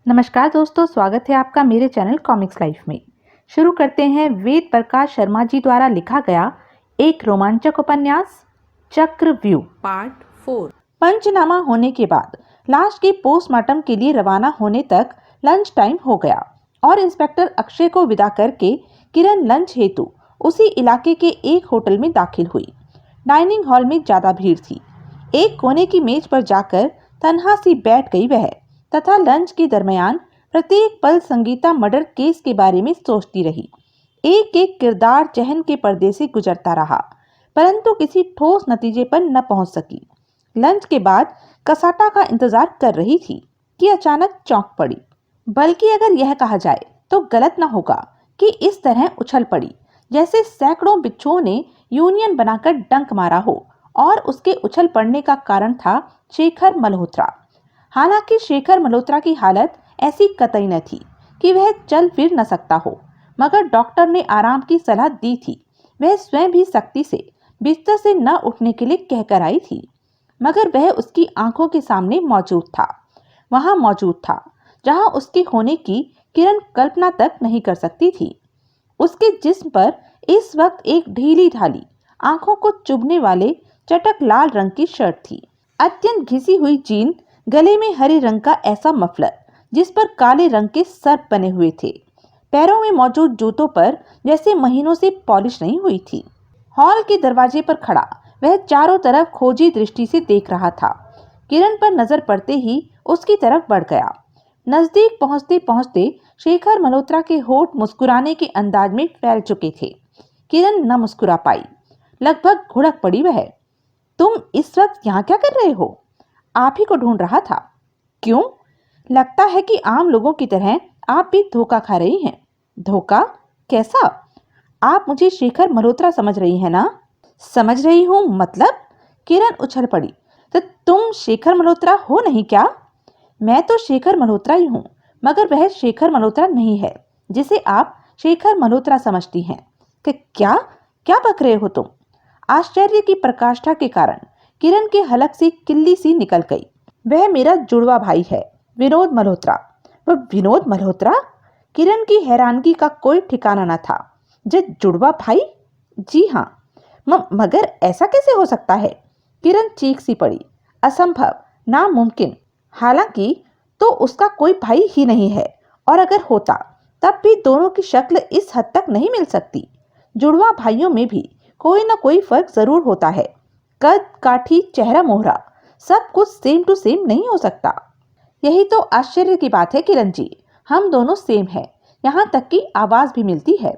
नमस्कार दोस्तों, स्वागत है आपका मेरे चैनल कॉमिक्स लाइफ में। शुरू करते हैं वेद प्रकाश शर्मा जी द्वारा लिखा गया एक रोमांचक उपन्यास चक्रव्यूह पार्ट 4। पंचनामा होने के बाद लाश के पोस्टमार्टम के लिए रवाना होने तक लंच टाइम हो गया और इंस्पेक्टर अक्षय को विदा करके किरण लंच हेतु उसी इलाके के एक होटल में दाखिल हुई। डाइनिंग हॉल में ज्यादा भीड़ थी। एक कोने की मेज पर जाकर तन्हा सी बैठ गई वह तथा लंच के दरमियान प्रत्येक पल संगीता मर्डर केस के बारे में सोचती रही। एक एक किरदार चहन के पर्दे से गुजरता रहा, परंतु किसी ठोस नतीजे पर न पहुंच सकी। लंच के बाद कसाटा का इंतजार कर रही थी कि अचानक चौंक पड़ी। बल्कि अगर यह कहा जाए तो गलत न होगा कि इस तरह उछल पड़ी जैसे सैकड़ों बिच्छुओं ने यूनियन बनाकर डंक मारा हो और उसके उछल पड़ने का कारण था शेखर मल्होत्रा। हालांकि शेखर मल्होत्रा की हालत ऐसी कतई न थी कि वह चल फिर न सकता हो, मगर डॉक्टर ने आराम की सलाह दी थी। वह स्वयं भी सख्ती से बिस्तर से न उठने के लिए कहकर आई थी, मगर वह उसकी आंखों के सामने मौजूद था। वहां मौजूद था जहां उसके होने की किरण कल्पना तक नहीं कर सकती थी। उसके जिस्म पर इस वक्त एक ढीली ढाली आंखों को चुभने वाले चटक लाल रंग की शर्ट थी। अत्यंत घिसी हुई जीन, गले में हरे रंग का ऐसा मफलर जिस पर काले रंग के सर्प बने हुए थे। पैरों में मौजूद जूतों पर जैसे महीनों से पॉलिश नहीं हुई थी। हॉल के दरवाजे पर खड़ा वह चारों तरफ खोजी दृष्टि से देख रहा था। किरण पर नजर पड़ते ही उसकी तरफ बढ़ गया। नजदीक पहुंचते पहुंचते शेखर मल्होत्रा के होठ मुस्कुराने के अंदाज में फैल चुके थे। किरण न मुस्कुरा पाई, लगभग घुड़क पड़ी वह। तुम इस वक्त यहाँ क्या कर रहे हो? आप ही को ढूंढ रहा था। क्यों? लगता है कि आम लोगों की तरह आप भी धोखा खा रही हैं। धोखा? कैसा? आप मुझे शेखर मल्होत्रा समझ रही हैं ना? समझ रही हूँ मतलब? किरण उछल पड़ी। तो तुम शेखर मल्होत्रा हो नहीं क्या? मैं तो शेखर मल्होत्रा ही हूँ, मगर वह शेखर मल्होत्रा नहीं है जिसे आप शेखर मल्होत्रा समझती हैं। कि क्या क्या बक रहे हो तुम? आश्चर्य की प्रकाष्ठा के कारण किरण के हलक से किल्ली सी निकल गई। वह मेरा जुड़वा भाई है, विनोद मल्होत्रा। वह विनोद मल्होत्रा? किरण की हैरानगी का कोई ठिकाना न था। जुड़वा भाई? जी हाँ। मगर ऐसा कैसे हो सकता है? किरण चीख सी पड़ी। असंभव, नामुमकिन। हालांकि तो उसका कोई भाई ही नहीं है, और अगर होता तब भी दोनों की शक्ल इस हद तक नहीं मिल सकती। जुड़वा भाइयों में भी कोई ना कोई फर्क जरूर होता है। कद काठी, चेहरा मोहरा, सब कुछ सेम टू सेम नहीं हो सकता। यही तो आश्चर्य की बात है किरण जी, हम दोनों सेम हैं, यहाँ तक कि आवाज भी मिलती है।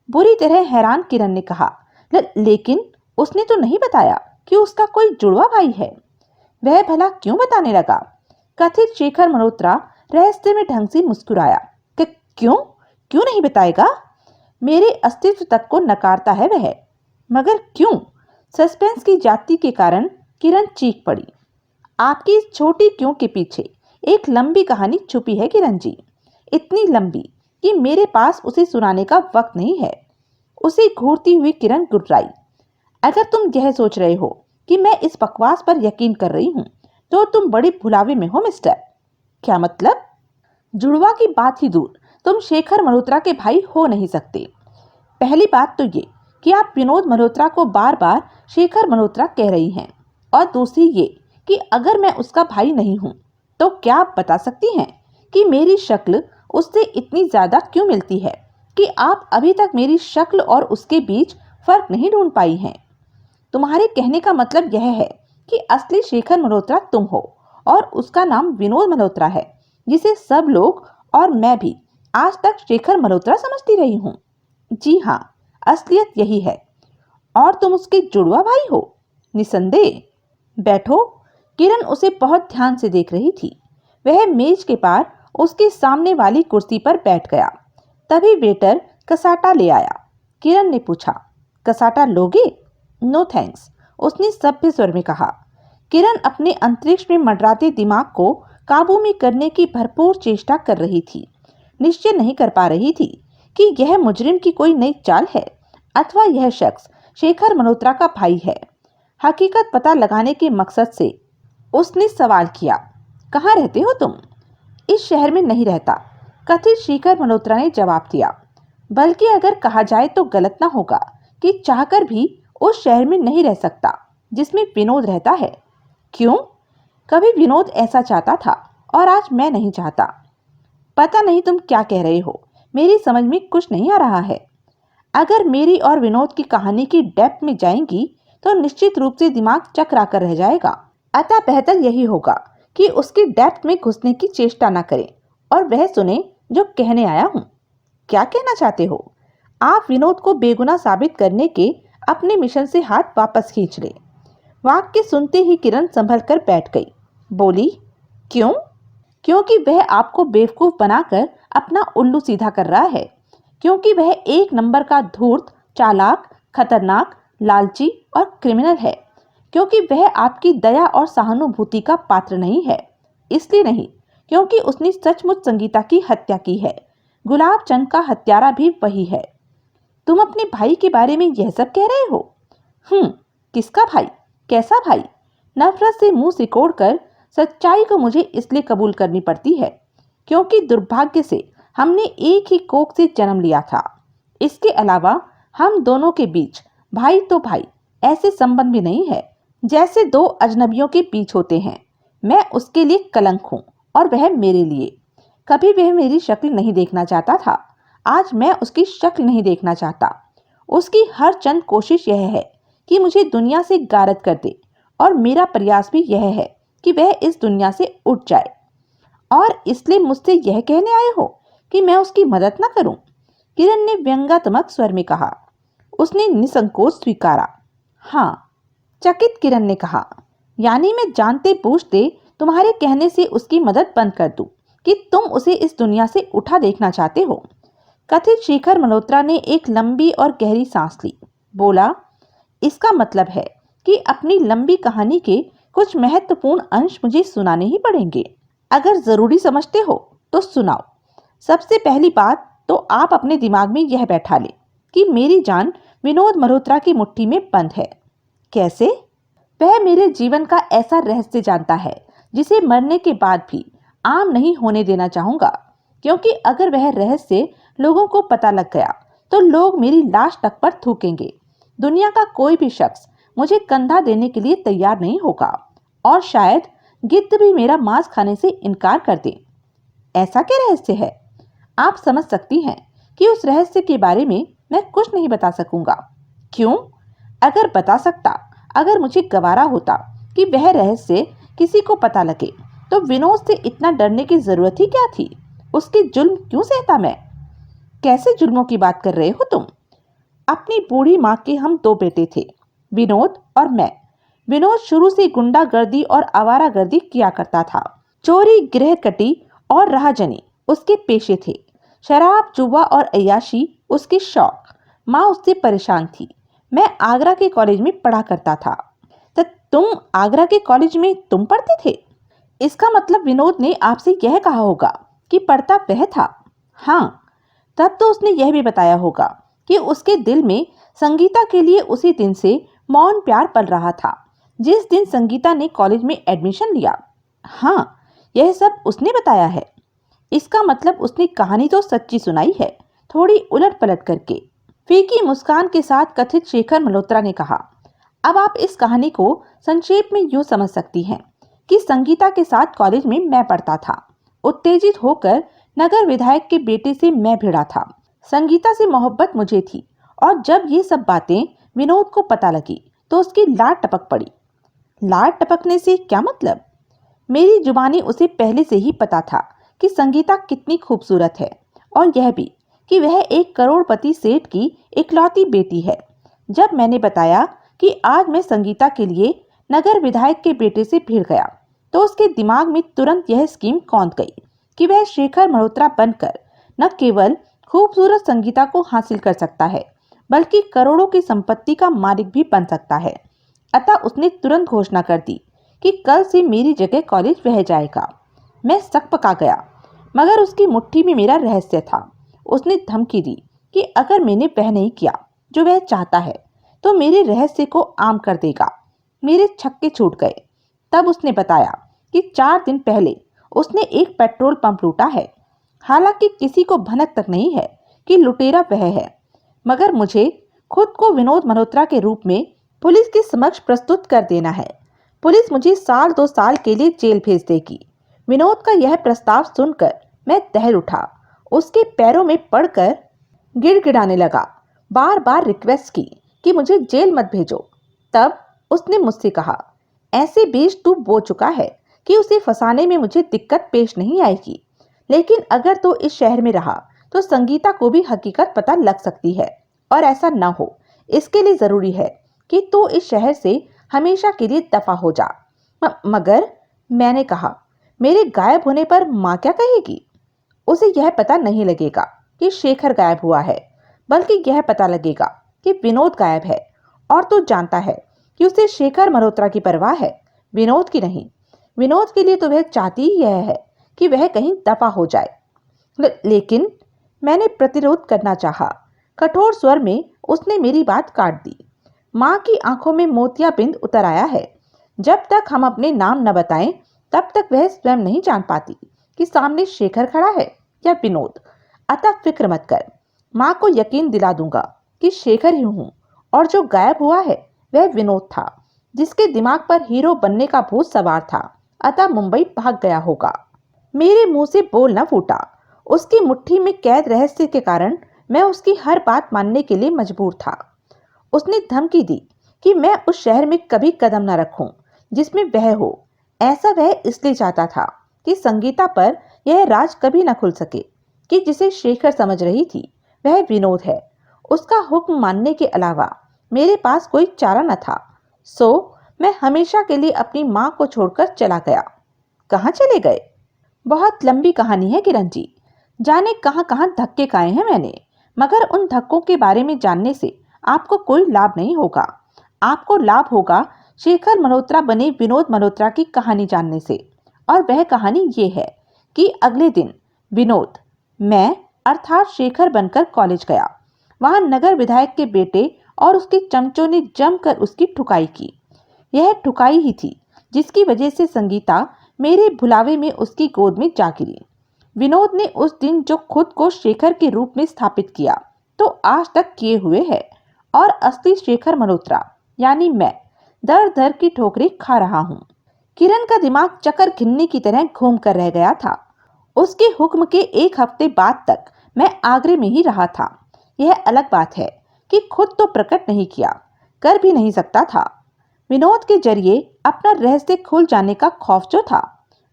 बुरी तरह हैरान किरण ने कहा। लेकिन उसने तो नहीं बताया कि उसका कोई जुड़वा भाई है। वह भला क्यों बताने लगा? कथित शेखर मल्होत्रा रहस्यमय ढंग से मुस्कुराया। कि क्यों क्यों नहीं बताएगा? मेरे अस्तित्व तक को नकारता है वह। मगर क्यों? सस्पेंस की जाति के कारण किरण चीख पड़ी। आपकी इस छोटी क्यों के पीछे एक लंबी कहानी छुपी है किरण जी। इतनी लंबी कि मेरे पास उसे सुनाने का वक्त नहीं है। उसे घूरती हुई किरण गुर्राई। अगर तुम यह सोच रहे हो कि मैं इस बकवास पर यकीन कर रही हूँ तो तुम बड़े भुलावे में हो मिस्टर। क्या मतलब? जुड़वा की बात ही दूर, तुम शेखर मल्होत्रा के भाई हो नहीं सकते। पहली बात तो ये कि आप विनोद मल्होत्रा को बार बार शेखर मल्होत्रा कह रही हैं, और दूसरी ये कि अगर मैं उसका भाई नहीं हूं तो क्या आप बता सकती हैं कि मेरी शक्ल उससे इतनी ज्यादा क्यों मिलती है कि आप अभी तक मेरी शक्ल और उसके बीच फर्क नहीं ढूंढ पाई हैं? तुम्हारे कहने का मतलब यह है कि असली शेखर मल्होत्रा तुम हो और उसका नाम विनोद मल्होत्रा है, जिसे सब लोग और मैं भी आज तक शेखर मल्होत्रा समझती रही हूँ। जी हाँ, असलियत यही है। और तुम उसके जुड़वा भाई हो? निसंदेह। बैठो। किरण उसे बहुत ध्यान से देख रही थी। वह मेज के पार उसके सामने वाली कुर्सी पर बैठ गया। तभी वेटर कसाटा ले आया। किरण ने पूछा, कसाटा लोगे? नो थैंक्स, उसने सभ्य स्वर में कहा। किरण अपने अंतरिक्ष में मंडराते दिमाग को काबू में करने की भरपूर चेष्टा कर रही थी। निश्चय नहीं कर पा रही थी कि यह मुजरिम की कोई नई चाल है अथवा यह शख्स शेखर मल्होत्रा का भाई है। हकीकत पता लगाने के मकसद से उसने सवाल किया, कहाँ रहते हो तुम? इस शहर में नहीं रहता, कथित शेखर मल्होत्रा ने जवाब दिया। बल्कि अगर कहा जाए तो गलत ना होगा कि चाहकर भी उस शहर में नहीं रह सकता जिसमें विनोद रहता है। क्यों? कभी विनोद ऐसा चाहता था और आज मैं नहीं चाहता। पता नहीं तुम क्या कह रहे हो, मेरी समझ में कुछ नहीं आ रहा है। अगर मेरी और विनोद की कहानी की डेप्थ में जाएंगी तो निश्चित रूप से दिमाग चकरा कर रह जाएगा। अतः बेहतर यही होगा कि उसकी डेप्थ में घुसने की चेष्टा न करें और वह सुने जो कहने आया हूँ। क्या कहना चाहते हो? आप विनोद को बेगुनाह साबित करने के अपने मिशन से हाथ वापस खींच ले। वाक्य सुनते ही किरण संभल कर बैठ गई। बोली, क्यों? क्योंकि वह आपको बेवकूफ बनाकर अपना उल्लू सीधा कर रहा है। क्योंकि वह एक नंबर का धूर्त, चालाक, खतरनाक, लालची और क्रिमिनल है। क्योंकि वह आपकी दया और सहानुभूति का पात्र नहीं है। इसलिए नहीं क्योंकि उसने सचमुच संगीता की हत्या की है। गुलाब चंद का हत्यारा भी वही है। तुम अपने भाई के बारे में यह सब कह रहे हो? किसका भाई? कैसा भाई? नफरत से मुंह सिकोड़कर सच्चाई को मुझे इसलिए कबूल करनी पड़ती है क्योंकि दुर्भाग्य से हमने एक ही कोख से जन्म लिया था। इसके अलावा हम दोनों के बीच भाई तो भाई ऐसे संबंध भी नहीं है जैसे दो अजनबियों के बीच होते हैं। मैं उसके लिए कलंक हूँ और वह मेरे लिए। कभी वह मेरी शक्ल नहीं देखना चाहता था, आज मैं उसकी शक्ल नहीं देखना चाहता। उसकी हर चंद कोशिश यह है कि मुझे दुनिया से गारद कर दे और मेरा प्रयास भी यह है कि वह इस दुनिया से उठ जाए। और इसलिए मुझसे यह कहने आए हो कि मैं उसकी मदद न करूं? किरण ने व्यंग्यात्मक स्वर में कहा। उसने निसंकोच स्वीकारा। हाँ, चकित किरण ने कहा, यानी मैं जानते बूझते तुम्हारे कहने से उसकी मदद बंद कर दूं कि तुम उसे इस दुनिया से उठा देखना चाहते हो। कथित शेखर मल्होत्रा ने एक लंबी और गहरी सांस ली। बोला, इसका मतलब है कि अपनी लंबी कहानी के कुछ महत्वपूर्ण अंश मुझे सुनाने ही पड़ेंगे। अगर जरूरी समझते हो तो सुनाओ। सबसे पहली बात तो आप अपने दिमाग में यह बैठा ले कि मेरी जान विनोद मल्होत्रा की मुट्ठी में बंद है। कैसे? वह मेरे जीवन का ऐसा रहस्य जानता है जिसे मरने के बाद भी आम नहीं होने देना चाहूंगा, क्योंकि अगर वह रहस्य लोगों को पता लग गया तो लोग मेरी लाश तक पर थूकेंगे। दुनिया का कोई भी शख्स मुझे कंधा देने के लिए तैयार नहीं होगा और शायद गिद्ध भी मेरा मांस खाने से इनकार कर दे। ऐसा क्या रहस्य है? आप समझ सकती हैं कि उस रहस्य के बारे में मैं कुछ नहीं बता सकूंगा। क्यों? अगर बता सकता, अगर मुझे गवारा होता कि वह रहस्य किसी को पता लगे तो विनोद से इतना डरने की जरूरत ही क्या थी? उसके जुल्म क्यों सहता मैं? कैसे जुल्मों की बात कर रहे हो तुम? अपनी बूढ़ी माँ के हम दो बेटे थे, विनोद और मैं। विनोद शुरू से गुंडागर्दी और आवारागर्दी किया करता था। चोरी, गृहकटी और राहजनी उसके पेशे थे। शराब, जुआ और अय्याशी उसके शौक। माँ उससे परेशान थी। मैं आगरा के कॉलेज में पढ़ा करता था। तो तुम आगरा के कॉलेज में तुम पढ़ते थे? इसका मतलब विनोद ने आपसे यह कहा होगा कि पढ़ता वह था। हाँ, तब तो उसने यह भी बताया होगा कि उसके दिल में संगीता के लिए उसी दिन से मौन प्यार पल रहा था जिस दिन संगीता ने कॉलेज में एडमिशन लिया। हाँ, यह सब उसने बताया है। इसका मतलब उसने कहानी तो सच्ची सुनाई है, थोड़ी उलट पलट करके। फीकी मुस्कान के साथ कथित शेखर मल्होत्रा ने कहा, अब आप इस कहानी को संक्षेप में यूं समझ सकती हैं कि संगीता के साथ कॉलेज में मैं पढ़ता था। उत्तेजित होकर नगर विधायक के बेटे से मैं भिड़ा था। संगीता से मोहब्बत मुझे थी और जब ये सब बातें विनोद को पता लगी तो उसकी लाट टपक पड़ी। लाट टपकने से क्या मतलब? मेरी जुबानी उसे पहले से ही पता था कि संगीता कितनी खूबसूरत है और यह भी कि वह एक करोड़पति सेठ की इकलौती बेटी है। जब मैंने बताया कि आज मैं संगीता के लिए नगर विधायक के बेटे से भिड़ गया तो उसके दिमाग में तुरंत यह स्कीम कौंध गई कि वह शेखर मल्होत्रा बनकर न केवल खूबसूरत संगीता को हासिल कर सकता है बल्कि करोड़ों की संपत्ति का मालिक भी बन सकता है। अतः उसने तुरंत घोषणा कर दी कि कल से मेरी जगह कॉलेज वह जाएगा। मैं सकपका गया, मगर उसकी मुट्ठी में मेरा रहस्य था। उसने धमकी दी कि अगर मैंने वह नहीं किया जो वह चाहता है तो मेरे रहस्य को आम कर देगा। मेरे छक्के छूट गए। तब उसने बताया कि 4 दिन पहले उसने एक पेट्रोल पंप लूटा है। हालांकि किसी को भनक तक नहीं है कि लुटेरा वह है, मगर मुझे खुद को विनोद मल्होत्रा के रूप में पुलिस के समक्ष प्रस्तुत कर देना है। पुलिस मुझे 1-2 साल के लिए जेल भेज देगी। विनोद का यह प्रस्ताव सुनकर मैं दहल उठा। उसके पैरों में पड़कर गिड़गिड़ाने लगा, बार बार रिक्वेस्ट की कि मुझे जेल मत भेजो। तब उसने मुझसे कहा, ऐसे बीज तू बो चुका है कि उसे फंसाने में मुझे दिक्कत पेश नहीं आएगी, लेकिन अगर तू इस शहर में रहा तो संगीता को भी हकीकत पता लग सकती है, और ऐसा न हो इसके लिए जरूरी है कि तू इस शहर से हमेशा के लिए दफा हो जा। मगर मैंने कहा, मेरे गायब होने पर माँ क्या कहेगी? उसे यह पता नहीं लगेगा कि शेखर गायब हुआ है, बल्कि यह पता लगेगा कि विनोद गायब है। और तू जानता है कि उसे शेखर मल्होत्रा की परवाह है, विनोद की नहीं। विनोद के लिए तो वह चाहती ही यह है कि वह कहीं दफा हो जाए। लेकिन मैंने प्रतिरोध करना चाहा। कठोर स्वर में उसने मेरी बात काट दी। माँ की आंखों में मोतियाबिंद उतर आया है। जब तक हम अपने नाम न बताएं, तब तक वह स्वयं नहीं जान पाती कि सामने शेखर खड़ा है या विनोद। अतः फिक्र मत कर, माँ को यकीन दिला दूंगा कि शेखर ही हूँ, और जो गायब हुआ है वह विनोद था, जिसके दिमाग पर हीरो बनने का भूत सवार था। अतः मुंबई भाग गया होगा। मेरे मुंह से बोल न फूटा। उसकी मुट्ठी में कैद रहस्य के कारण मैं उसकी हर बात मानने के लिए मजबूर था। उसने धमकी दी कि मैं उस शहर में कभी कदम न रखूं जिसमें वह हो। ऐसा वह इसलिए चाहता था कि संगीता पर यह राज कभी न खुल सके कि जिसे शेखर समझ रही थी वह विनोद है। उसका हुक्म मानने के अलावा मेरे पास कोई चारा न था। सो मैं हमेशा के लिए अपनी माँ को छोड़कर चला गया। कहाँ चले गए? बहुत लंबी कहानी है किरण जी। जाने कहाँ कहाँ धक्के खाए हैं मैंने, मगर उन धक्कों के बारे में जानने से आपको कोई लाभ नहीं होगा। आपको लाभ होगा शेखर मल्होत्रा बने विनोद मल्होत्रा की कहानी जानने से। और वह कहानी ये है कि अगले दिन विनोद, मैं अर्थात शेखर बनकर कॉलेज गया। वहां नगर विधायक के बेटे और उसके चमचों ने जमकर उसकी ठुकाई की। यह ठुकाई ही थी जिसकी वजह से संगीता मेरे भुलावे में उसकी गोद में जा गिरी। विनोद ने उस दिन जो खुद को शेखर के रूप में स्थापित किया तो आज तक किए हुए है, और असली शेखर मल्होत्रा यानी मैं दर दर की ठोकरें खा रहा हूँ। किरण का दिमाग चक्कर घिन्नी की तरह घूम कर रह गया था। उसके हुक्म के एक हफ्ते बाद तक मैं आगरे में ही रहा था। यह अलग बात है कि खुद तो प्रकट नहीं किया, कर भी नहीं सकता था। विनोद के जरिए अपना रहस्य खुल जाने का खौफ जो था,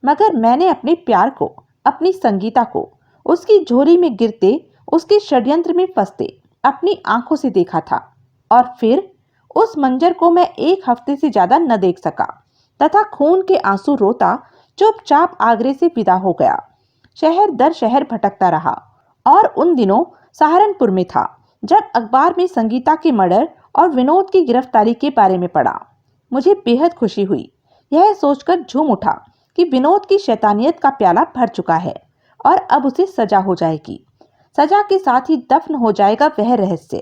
मगर मैंने अपने प्यार को, अपनी संगीता को उसकी झोली में गिरते, उसके षड्यंत्र में फंसते अपनी आंखों से देखा था। और फिर उस मंजर को मैं एक हफ्ते से ज्यादा न देख सका तथा खून के आंसू रोता चुपचाप आगरे से विदा हो गया। शहर दर शहर भटकता रहा, और उन दिनों सहारनपुर में था जब अखबार में संगीता के मर्डर और विनोद की गिरफ्तारी के बारे में पढ़ा। मुझे बेहद खुशी हुई। यह सोचकर झूम उठा कि विनोद की शैतानियत का प्याला भर चुका है और अब उसे सजा हो जाएगी। सजा के साथ ही दफन हो जाएगा वह रहस्य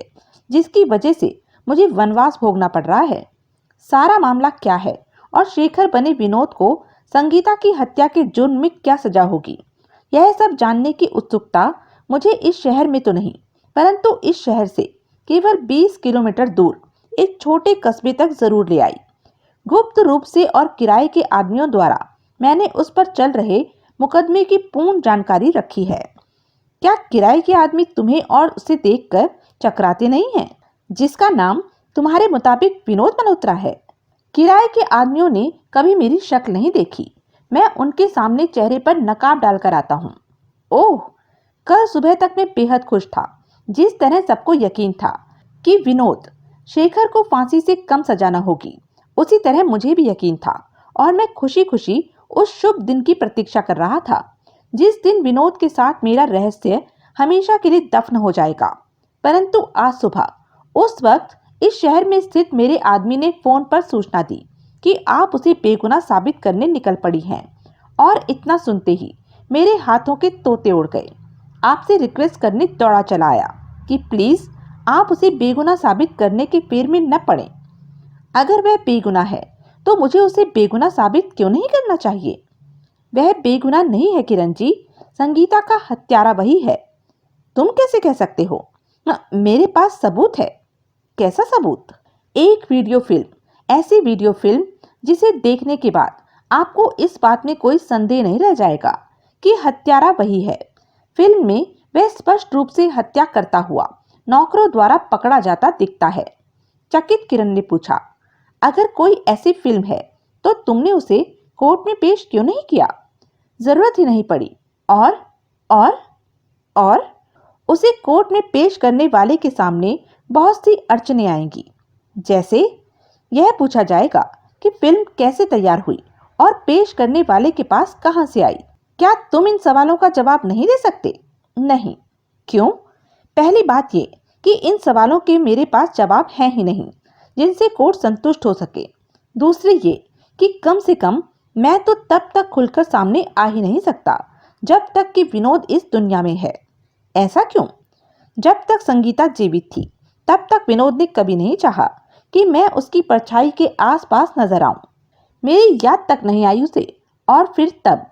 जिसकी वजह से मुझे वनवास भोगना पड़ रहा है। सारा मामला क्या है और शेखर बने विनोद को संगीता की हत्या के जुर्म में क्या सजा होगी, यह सब जानने की उत्सुकता मुझे इस शहर में तो नहीं, परंतु इस शहर से केवल 20 किलोमीटर दूर एक छोटे कस्बे तक जरूर ले आई। गुप्त रूप से और किराए के आदमियों द्वारा मैंने उस पर चल रहे मुकदमे की पूर्ण जानकारी रखी है। क्या किराए के आदमी तुम्हें और उसे देखकर चकराते नहीं हैं, जिसका नाम तुम्हारे मुताबिक विनोद मल्होत्रा है? किराए के आदमियों ने कभी मेरी शक्ल नहीं देखी। मैं उनके सामने चेहरे पर नकाब डालकर आता हूँ। ओह, कल सुबह तक मैं बेहद खुश था। जिस तरह सबको यकीन था कि विनोद शेखर को फांसी से कम सजा न होगी, उसी तरह मुझे भी यकीन था, और मैं खुशी खुशी उस शुभ दिन की प्रतीक्षा कर रहा था जिस दिन विनोद के साथ मेरा रहस्य हमेशा के लिए दफन हो जाएगा। परंतु आज सुबह उस वक्त इस शहर में स्थित मेरे आदमी ने फोन पर सूचना दी कि आप उसे बेगुनाह साबित करने निकल पड़ी हैं, और इतना सुनते ही मेरे हाथों के तोते उड़ गए। आपसे रिक्वेस्ट करने दौड़ा चला आया कि प्लीज आप उसे बेगुनाह साबित करने के फेर में न पड़ें। अगर वह बेगुनाह है तो मुझे उसे बेगुनाह साबित क्यों नहीं करना चाहिए? वह बेगुनाह नहीं है किरण जी, संगीता का हत्यारा वही है। तुम कैसे कह सकते हो? मेरे पास सबूत है। कैसा सबूत? एक वीडियो फिल्म, ऐसी वीडियो फिल्म जिसे देखने के बाद आपको इस बात में कोई संदेह नहीं रह जाएगा कि हत्यारा वही है। फिल्म में वह स्पष्ट रूप से हत्या करता हुआ नौकरों द्वारा पकड़ा जाता दिखता है। चकित किरण ने पूछा, अगर कोई ऐसी फिल्म है तो तुमने उसे कोर्ट में पेश क्यों नहीं किया? जरूरत ही नहीं पड़ी। और और उसे कोर्ट में पेश करने वाले के सामने बहुत सी अड़चनें आएंगी। जैसे यह पूछा जाएगा कि फिल्म कैसे तैयार हुई और पेश करने वाले के पास कहां से आई। क्या तुम इन सवालों का जवाब नहीं दे सकते? नहीं। क्यों? पहली बात ये कि इन सवालों के मेरे पास जवाब है ही नहीं जिनसे कोर्ट संतुष्ट हो सके। दूसरी ये कि कम से कम मैं तो तब तक खुलकर सामने आ ही नहीं सकता जब तक कि विनोद इस दुनिया में है। ऐसा क्यों? जब तक संगीता जीवित थी तब तक विनोद ने कभी नहीं चाहा कि मैं उसकी परछाई के आसपास नजर आऊं। मेरी याद तक नहीं आई उसे। और फिर तब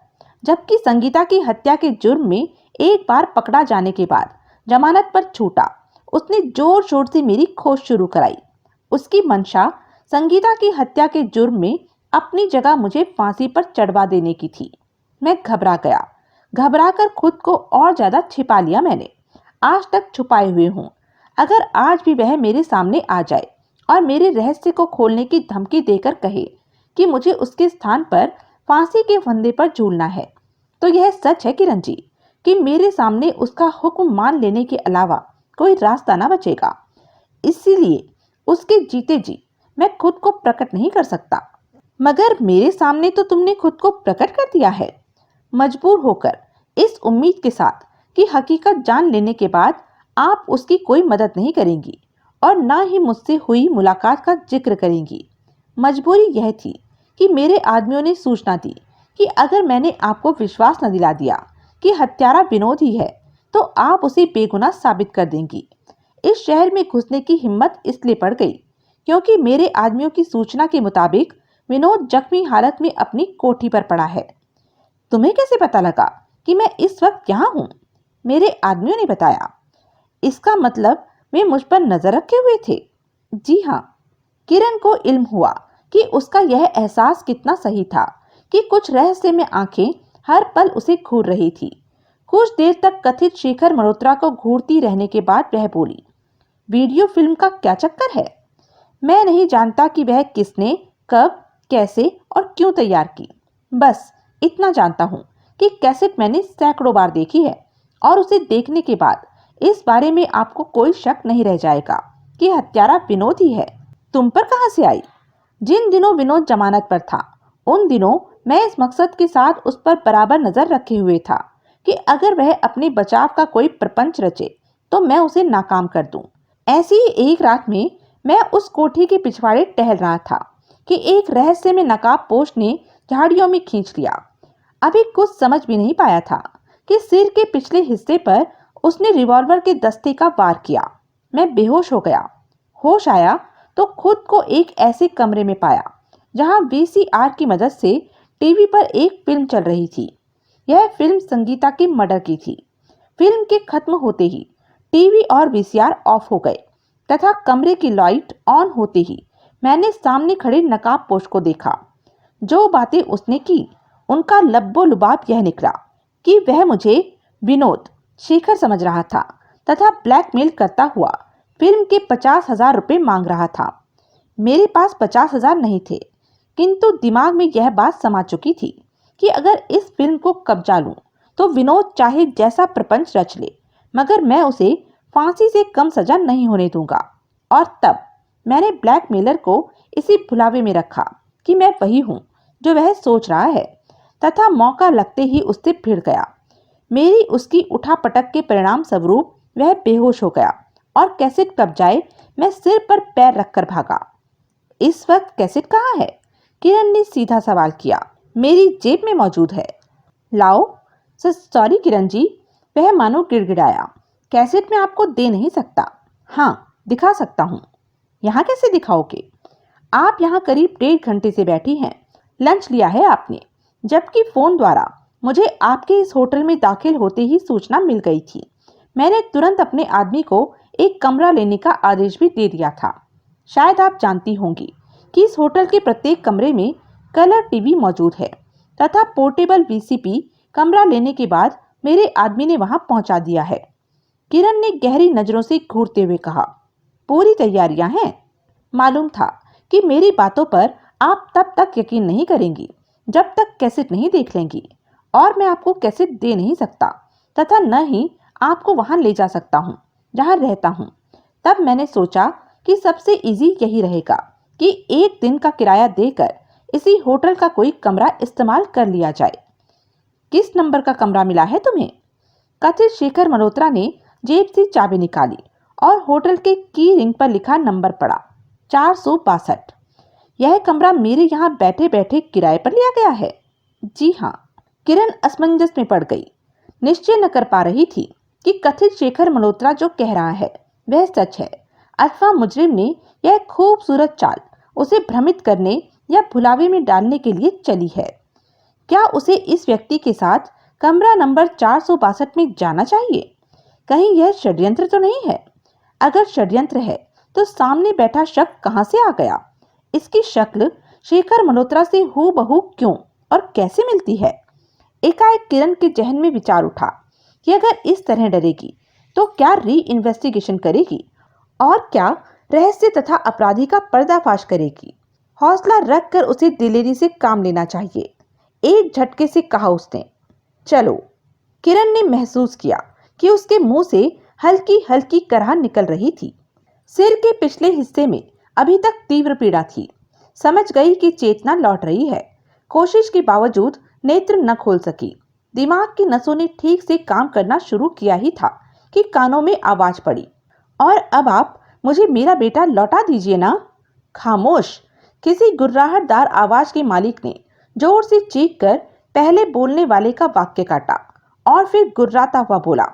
जबकि संगीता की हत्या के जुर्म में एक बार पकड़ा जाने के बाद जमानत पर छूटा, उसने जोर शोर से मेरी खोज शुरू कराई। उसकी मंशा संगीता की हत्या के जुर्म में अपनी जगह मुझे फांसी पर चढ़वा देने की थी। मैं घबरा गया। घबराकर खुद को और ज्यादा छिपा लिया मैंने। आज तक छुपाए हुए हूँ। अगर आज भी वह मेरे सामने आ जाए और मेरे रहस्य को खोलने की धमकी देकर कहे कि मुझे उसके स्थान पर फांसी के फंदे पर झूलना है, तो यह सच है किरण जी कि मेरे सामने उसका हुक्म मान लेने के अलावा कोई रास्ता ना बचेगा। इसीलिए उसके जीते जी मैं खुद को प्रकट नहीं कर सकता। मगर मेरे सामने तो तुमने खुद को प्रकट कर दिया है, मजबूर होकर, इस उम्मीद के साथ कि हकीकत जान लेने के बाद आप उसकी कोई मदद नहीं करेंगी और ना ही मुझसे हुई मुलाकात का जिक्र करेंगी। मजबूरी यह थी कि मेरे आदमियों ने सूचना दी कि अगर मैंने आपको विश्वास न दिला दिया कि हत्यारा विनोद ही है तो आप उसे बेगुनाह साबित कर देंगी। इस शहर में घुसने की हिम्मत इसलिए पड़ गई क्योंकि मेरे आदमियों की सूचना के मुताबिक विनोद जख्मी हालत में अपनी कोठी पर पड़ा है। तुम्हें कैसे पता लगा कि मैं इस वक्त यहाँ हूँ? मेरे आदमियों ने बताया। इसका मतलब वे मुझ पर नजर रखे हुए थे? जी हाँ। किरण को इल्म हुआ कि उसका यह एहसास कितना सही था कि कुछ रहस्य में आंखें हर पल उसे घूर रही थी। कुछ देर तक कथित शेखर मल्होत्रा को घूरती रहने के बाद वह बोली, वीडियो फिल्म का क्या चक्कर है? मैं नहीं जानता कि वह किसने, कब, कैसे और क्यों तैयार की। बस इतना जानता हूँ कि कैसेट मैंने सैकड़ों बार देखी है और उसे देखने के बाद इस बारे में आपको कोई शक नहीं रह जाएगा कि हत्यारा विनोद ही है। तुम पर कहां से आई? जिन दिनों विनोद जमानत पर था उन दिनों मैं इस मकसद के साथ उस पर बराबर नजर रखे हुए था कि अगर वह अपने बचाव का कोई प्रपंच रचे तो मैं उसे नाकाम कर दूं। ऐसी ही एक रात में मैं उस कोठी के पिछवाड़े टहल रहा था कि एक रहस्य में नकाबपोश ने झाड़ियों में खींच लिया। अभी कुछ समझ भी नहीं पाया था कि सिर के पिछले हिस्से पर उसने रिवॉल्वर के दस्ते का वार किया। मैं बेहोश हो गया। होश आया तो खुद को एक ऐसे कमरे में पाया जहां वीसीआर की मदद से टीवी पर एक फिल्म चल रही थी। यह फिल्म संगीता के मर्डर की थी। फिल्म के खत्म होते ही टीवी और वीसीआर ऑफ हो गए तथा कमरे की लाइट ऑन होते ही मैंने सामने खड़े नकाबपोश को देखा। जो बातें उसने की उनका लब्बो लुबाब यह निकला कि वह मुझे विनोद शेखर समझ रहा था तथा ब्लैकमेल करता हुआ फिल्म के 50,000 रुपए मांग रहा था। मेरे पास 50,000 नहीं थे, किंतु दिमाग में यह बात समा चुकी थी कि अगर इस फिल्म को कब्जा लूं तो विनोद चाहे जैसा प्रपंच रच ले मगर मैं उसे फांसी से कम सजा नहीं होने दूंगा। और तब मैंने ब्लैकमेलर को इसी भुलावे में रखा कि मैं वही हूं जो वह सोच रहा है तथा मौका लगते ही उससे भिड़ गया। मेरी उसकी उठापटक के परिणाम स्वरूप वह बेहोश हो गया और कैसेट कब जाए मैं सिर पर पैर रखकर भागा। इस वक्त कैसेट कहाँ है? किरण ने सीधा सवाल किया। मेरी जेब में मौजूद है। लाओ। सॉरी किरण जी, वह मानो गिड़गिड़ाया। कैसेट में आपको दे नहीं सकता। हाँ, दिखा सकता हूँ। यहाँ कैसे दिखाओगे? आप यहाँ करीब 1.5 घंटे से बैठी हैं। लंच लिया है आपने? जबकि फोन द्वारा मुझे आपके इस होटल में दाखिल होते ही सूचना मिल गई थी। मैंने तुरंत अपने आदमी को एक कमरा लेने का आदेश भी दे दिया था। शायद आप जानती होंगी कि इस होटल के प्रत्येक कमरे में कलर टीवी मौजूद है तथा पोर्टेबल वीसीपी कमरा लेने के बाद मेरे आदमी ने वहां पहुंचा दिया है। किरण ने गहरी नजरों से घूरते हुए कहा, पूरी तैयारियां हैं। मालूम था कि मेरी बातों पर आप तब तक यकीन नहीं करेंगी जब तक कैसेट नहीं देख लेंगी, और मैं आपको कैसेट दे नहीं सकता तथा न ही आपको वहां ले जा सकता हूं जहां रहता हूं। तब मैंने सोचा कि सबसे इजी यही रहेगा कि एक दिन का किराया देकर इसी होटल का कोई कमरा इस्तेमाल कर लिया जाए। किस नंबर का कमरा मिला है तुम्हें? कथित शेखर मल्होत्रा ने जेब से चाबी निकाली और होटल के की रिंग पर लिखा नंबर पढ़ा, 462। यह कमरा मेरे यहाँ बैठे बैठे किराए पर लिया गया है? जी हाँ। किरण असमंजस में पड़ गई। निश्चय न कर पा रही थी कि कथित शेखर मल्होत्रा जो कह रहा है वह सच है अथवा मुजरिम ने यह खूबसूरत चाल उसे भ्रमित करने या भुलावे में डालने के लिए चली है। क्या उसे इस व्यक्ति के साथ कमरा नंबर 462 में जाना चाहिए? कहीं यह षड्यंत्र तो नहीं है? अगर षड्यंत्र है तो सामने बैठा शख्स कहां से आ गया? इसकी शक्ल शेखर मल्होत्रा से हूबहू क्यों और कैसे मिलती है? एकाएक किरण के जहन में विचार उठा कि अगर इस तरह डरेगी तो क्या री इन्वेस्टिगेशन करेगी और क्या रहस्य तथा अपराधी का पर्दाफाश करेगी। हौसला रखकर उसे दिलेरी से काम लेना चाहिए। एक झटके से कहा उसने, चलो। किरण ने महसूस किया कि उसके मुंह से हल्की हल्की कराह निकल रही थी। सिर के पिछले हिस्से में अभी तक तीव्र पीड़ा थी। समझ गई कि चेतना लौट रही है। कोशिश के बावजूद नेत्र न खोल सकी। दिमाग की नसों ने ठीक से काम करना शुरू किया ही था कि कानों में आवाज पड़ी, और अब आप मुझे मेरा बेटा लौटा दीजिए ना। खामोश। किसी गुर्राहटदार आवाज के मालिक ने जोर से चीख कर पहले बोलने वाले का वाक्य काटा और फिर गुर्राता हुआ बोला,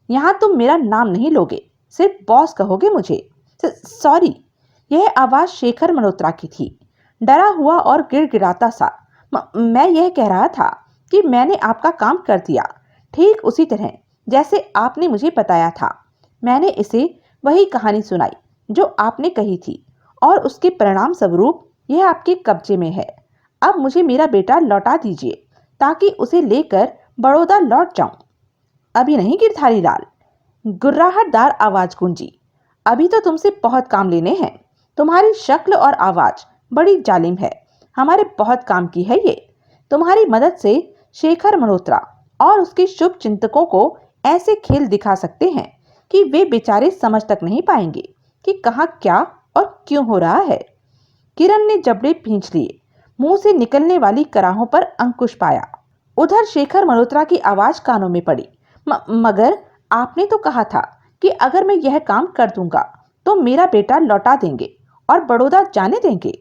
यहाँ तुम मेरा नाम नहीं लोगे, सिर्फ बॉस कहोगे मुझे। सॉरी। यह आवाज शेखर मल्होत्रा की थी, डरा हुआ और गिड़गिड़ाता सा। मैं यह कह रहा था कि मैंने आपका काम कर दिया, ठीक उसी तरह जैसे आपने मुझे बताया था। मैंने इसे वही कहानी सुनाई जो आपने कही थी, और उसके परिणाम स्वरूप यह आपके कब्जे में है। अब मुझे मेरा बेटा लौटा दीजिए ताकि उसे लेकर बड़ौदा लौट जाऊं। अभी नहीं गिरधारी लाल। गुर्राहटदार आवाज गूंजी। अभी तो तुमसे बहुत काम लेने हैं। तुम्हारी शक्ल और आवाज बड़ी जालिम है। हमारे बहुत काम की है ये। तुम्हारी मदद से शेखर मल्होत्रा और उसके शुभ चिंतकों को ऐसे खेल दिखा सकते हैं कि वे बेचारे समझ तक नहीं पाएंगे कि कहाँ क्या और क्यों हो रहा है। किरण ने जबड़े भींच लिए। मुंह से निकलने वाली कराहों पर अंकुश पाया। उधर शेखर मल्होत्रा की आवाज कानों में पड़ी, मगर आपने तो कहा था कि अगर मैं यह काम कर दूंगा तो मेरा बेटा लौटा देंगे और बड़ौदा जाने देंगे।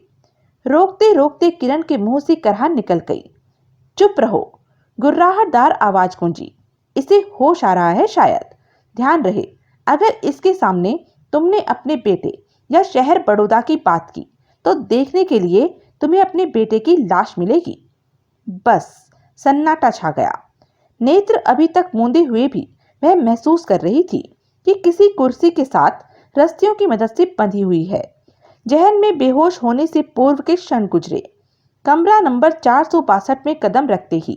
रोकते रोकते किरण के मुंह से कराह निकल गई। चुप रहो। गुर्राहटदार आवाज गूंजी। इसे होश आ रहा है शायद। ध्यान रहे, अगर इसके सामने तुमने अपने बेटे या शहर बड़ौदा की बात की तो देखने के लिए तुम्हें अपने बेटे की लाश मिलेगी। बस सन्नाटा छा गया। नेत्र अभी तक मूंदे हुए भी वह महसूस कर रही थी कि किसी कुर्सी के साथ रस्सियों की मदद से बंधी हुई है। जहन में बेहोश होने से पूर्व के क्षण गुजरे। कमरा नंबर 462 में कदम रखते ही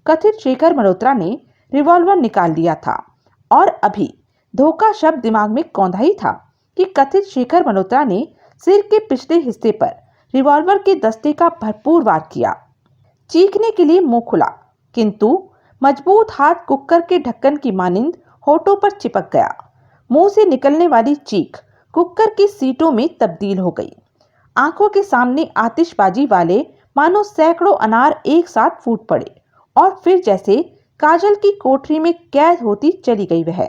कथित शेखर मल्होत्रा ने रिवॉल्वर निकाल लिया था, और अभी धोखा शब्द दिमाग में कौंधा ही था कि कथित शेखर मल्होत्रा ने सिर के पिछले हिस्से पर रिवॉल्वर के दस्ते का भरपूर वार किया। चीखने के लिए मुंह खुला, किंतु मजबूत हाथ कुकर के ढक्कन की मानिंद होठों पर चिपक गया। मुंह से निकलने वाली चीख कुकर की सीटों में तब्दील हो गई। आंखों के सामने आतिशबाजी वाले मानो सैकड़ों अनार एक साथ फूट पड़े, और फिर जैसे काजल की कोठरी में कैद होती चली गई वह।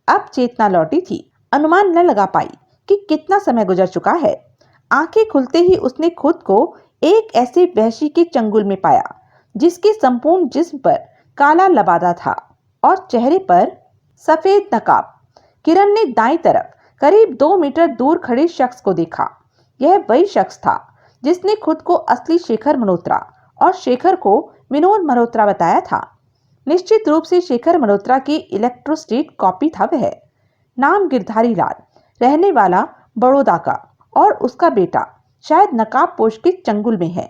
अब चेतना लौटी थी। अनुमान न लगा पाई कि कितना समय गुजर चुका है। आंखें खुलते ही उसने खुद को एक ऐसे वहशी के चंगुल में पाया जिसके संपूर्ण जिस्म पर काला लबादा था और चेहरे पर सफेद नकाब। किरण ने दाईं तरफ करीब 2 मीटर दूर खड़े शख्स को देखा। यह वही शख्स था जिसने खुद को असली शेखर मल्होत्रा और शेखर को विनोद मल्होत्रा बताया था। निश्चित रूप से शेखर मल्होत्रा की इलेक्ट्रोस्टेट कॉपी था वह। नाम गिरधारी लाल, रहने वाला बड़ौदा का, और उसका बेटा शायद नकाबपोश के चंगुल में है।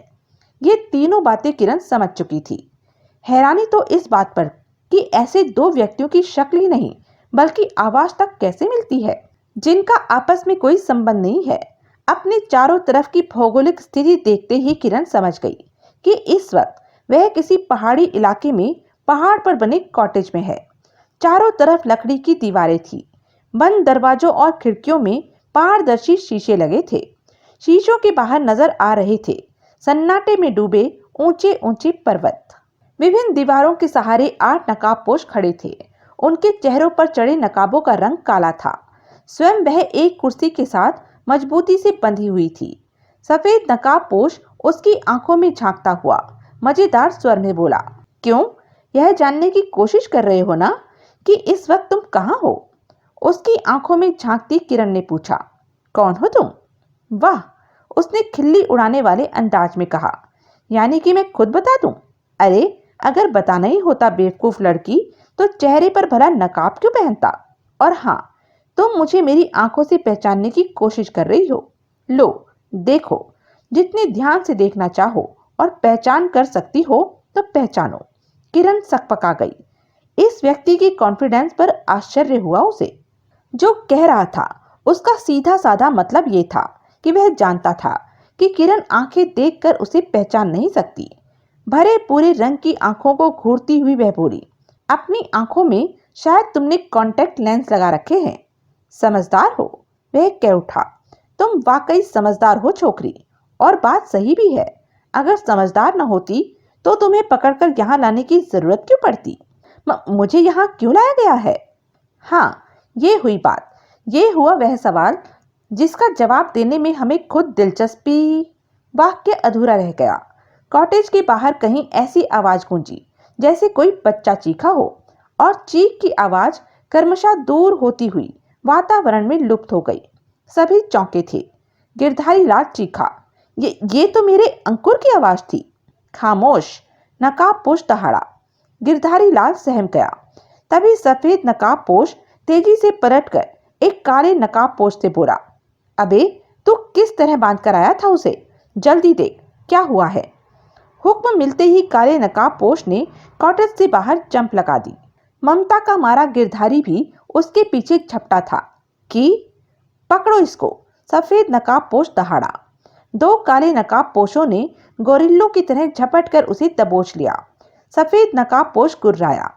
ये तीनों बातें किरण समझ चुकी थी। हैरानी तो इस बात पर कि ऐसे दो व्यक्तियों की शक्ल ही नहीं बल्कि आवाज तक कैसे मिलती है, जिनका आपस में कोई संबंध नहीं है। अपने चारों तरफ की भौगोलिक स्थिति देखते ही किरण समझ गई कि इस वक्त वह किसी पहाड़ी इलाके में पहाड़ पर बने कॉटेज में है। चारों तरफ लकड़ी की दीवारें थी। बंद दरवाजों और खिड़कियों में पारदर्शी शीशे लगे थे। शीशों के बाहर नजर आ रहे थे सन्नाटे में डूबे ऊंचे ऊंचे पर्वत। विभिन्न दीवारों के सहारे 8 नकाबपोश खड़े थे। उनके चेहरों पर चढ़े नकाबों का रंग काला था। स्वयं वह एक कुर्सी के साथ मजबूती से बंधी हुई थी। सफेद नकाबपोश उसकी आंखों में झांकता हुआ मजेदार स्वर में बोला, क्यों, यह जानने की कोशिश कर रहे हो ना कि इस वक्त तुम कहाँ हो? उसकी आंखों में झांकती किरण ने पूछा, कौन हो तुम? वाह, उसने खिल्ली उड़ाने वाले अंदाज में कहा, यानी कि मैं खुद बता दूं? अरे अगर बताना ही होता बेवकूफ लड़की, तो चेहरे पर भला नकाब क्यों पहनता? और हाँ, तुम मुझे मेरी आंखों से पहचानने की कोशिश कर रही हो। लो देखो, जितने ध्यान से देखना चाहो और पहचान कर सकती हो तो पहचानो। किरण सकपका गई। इस व्यक्ति की कॉन्फिडेंस पर आश्चर्य हुआ उसे। जो कह रहा था उसका सीधा साधा मतलब ये था कि वह जानता था कि किरण आंखें देखकर उसे पहचान नहीं सकती। भरे पूरे रंग की आंखों को घूरती हुई वह बोली, अपनी आंखों में शायद तुमने कॉन्टैक्ट लेंस लगा रखे हैं। समझदार हो, वह कह उठा। तुम वाकई समझदार हो छोकरी, और बात सही भी है। अगर समझदार न होती तो तुम्हें पकड़कर यहाँ लाने की जरूरत क्यों पड़ती? मुझे यहाँ क्यों लाया गया है? हाँ, ये हुई बात। ये हुआ वह सवाल जिसका जवाब देने में हमें खुद दिलचस्पी। वाक्य अधूरा रह गया। कॉटेज के बाहर कहीं ऐसी आवाज गूंजी जैसे कोई बच्चा चीखा हो, और चीख की आवाज क्रमशः दूर होती हुई वातावरण में लुप्त हो गई। सभी चौंके थे। गिरधारी लाल चीखा, ये तो मेरे अंकुर की आवाज थी। खामोश, नकाबपोश दहाड़ा। गिरधारी लाल सहम गया। तभी सफेद नकाबपोश तेजी से पलटकर एक काले नकाबपोश से बोला, अबे तू किस तरह बांध कर आया था उसे? जल्दी देख क्या हुआ है। हुक्म मिलते ही काले नकाबपोश ने कॉटेज से बाहर जंप लगा दी। ममता का मारा गिरधारी भी उसके पीछे झपटा था कि पकड़ो इसको। सफेद नकाबपोश दहाड़ा। 2 काले नकाबपोशों ने गोरिल्लों की तरह झपट कर उसे दबोच लिया। सफेद नकाबपोश गुर्राया।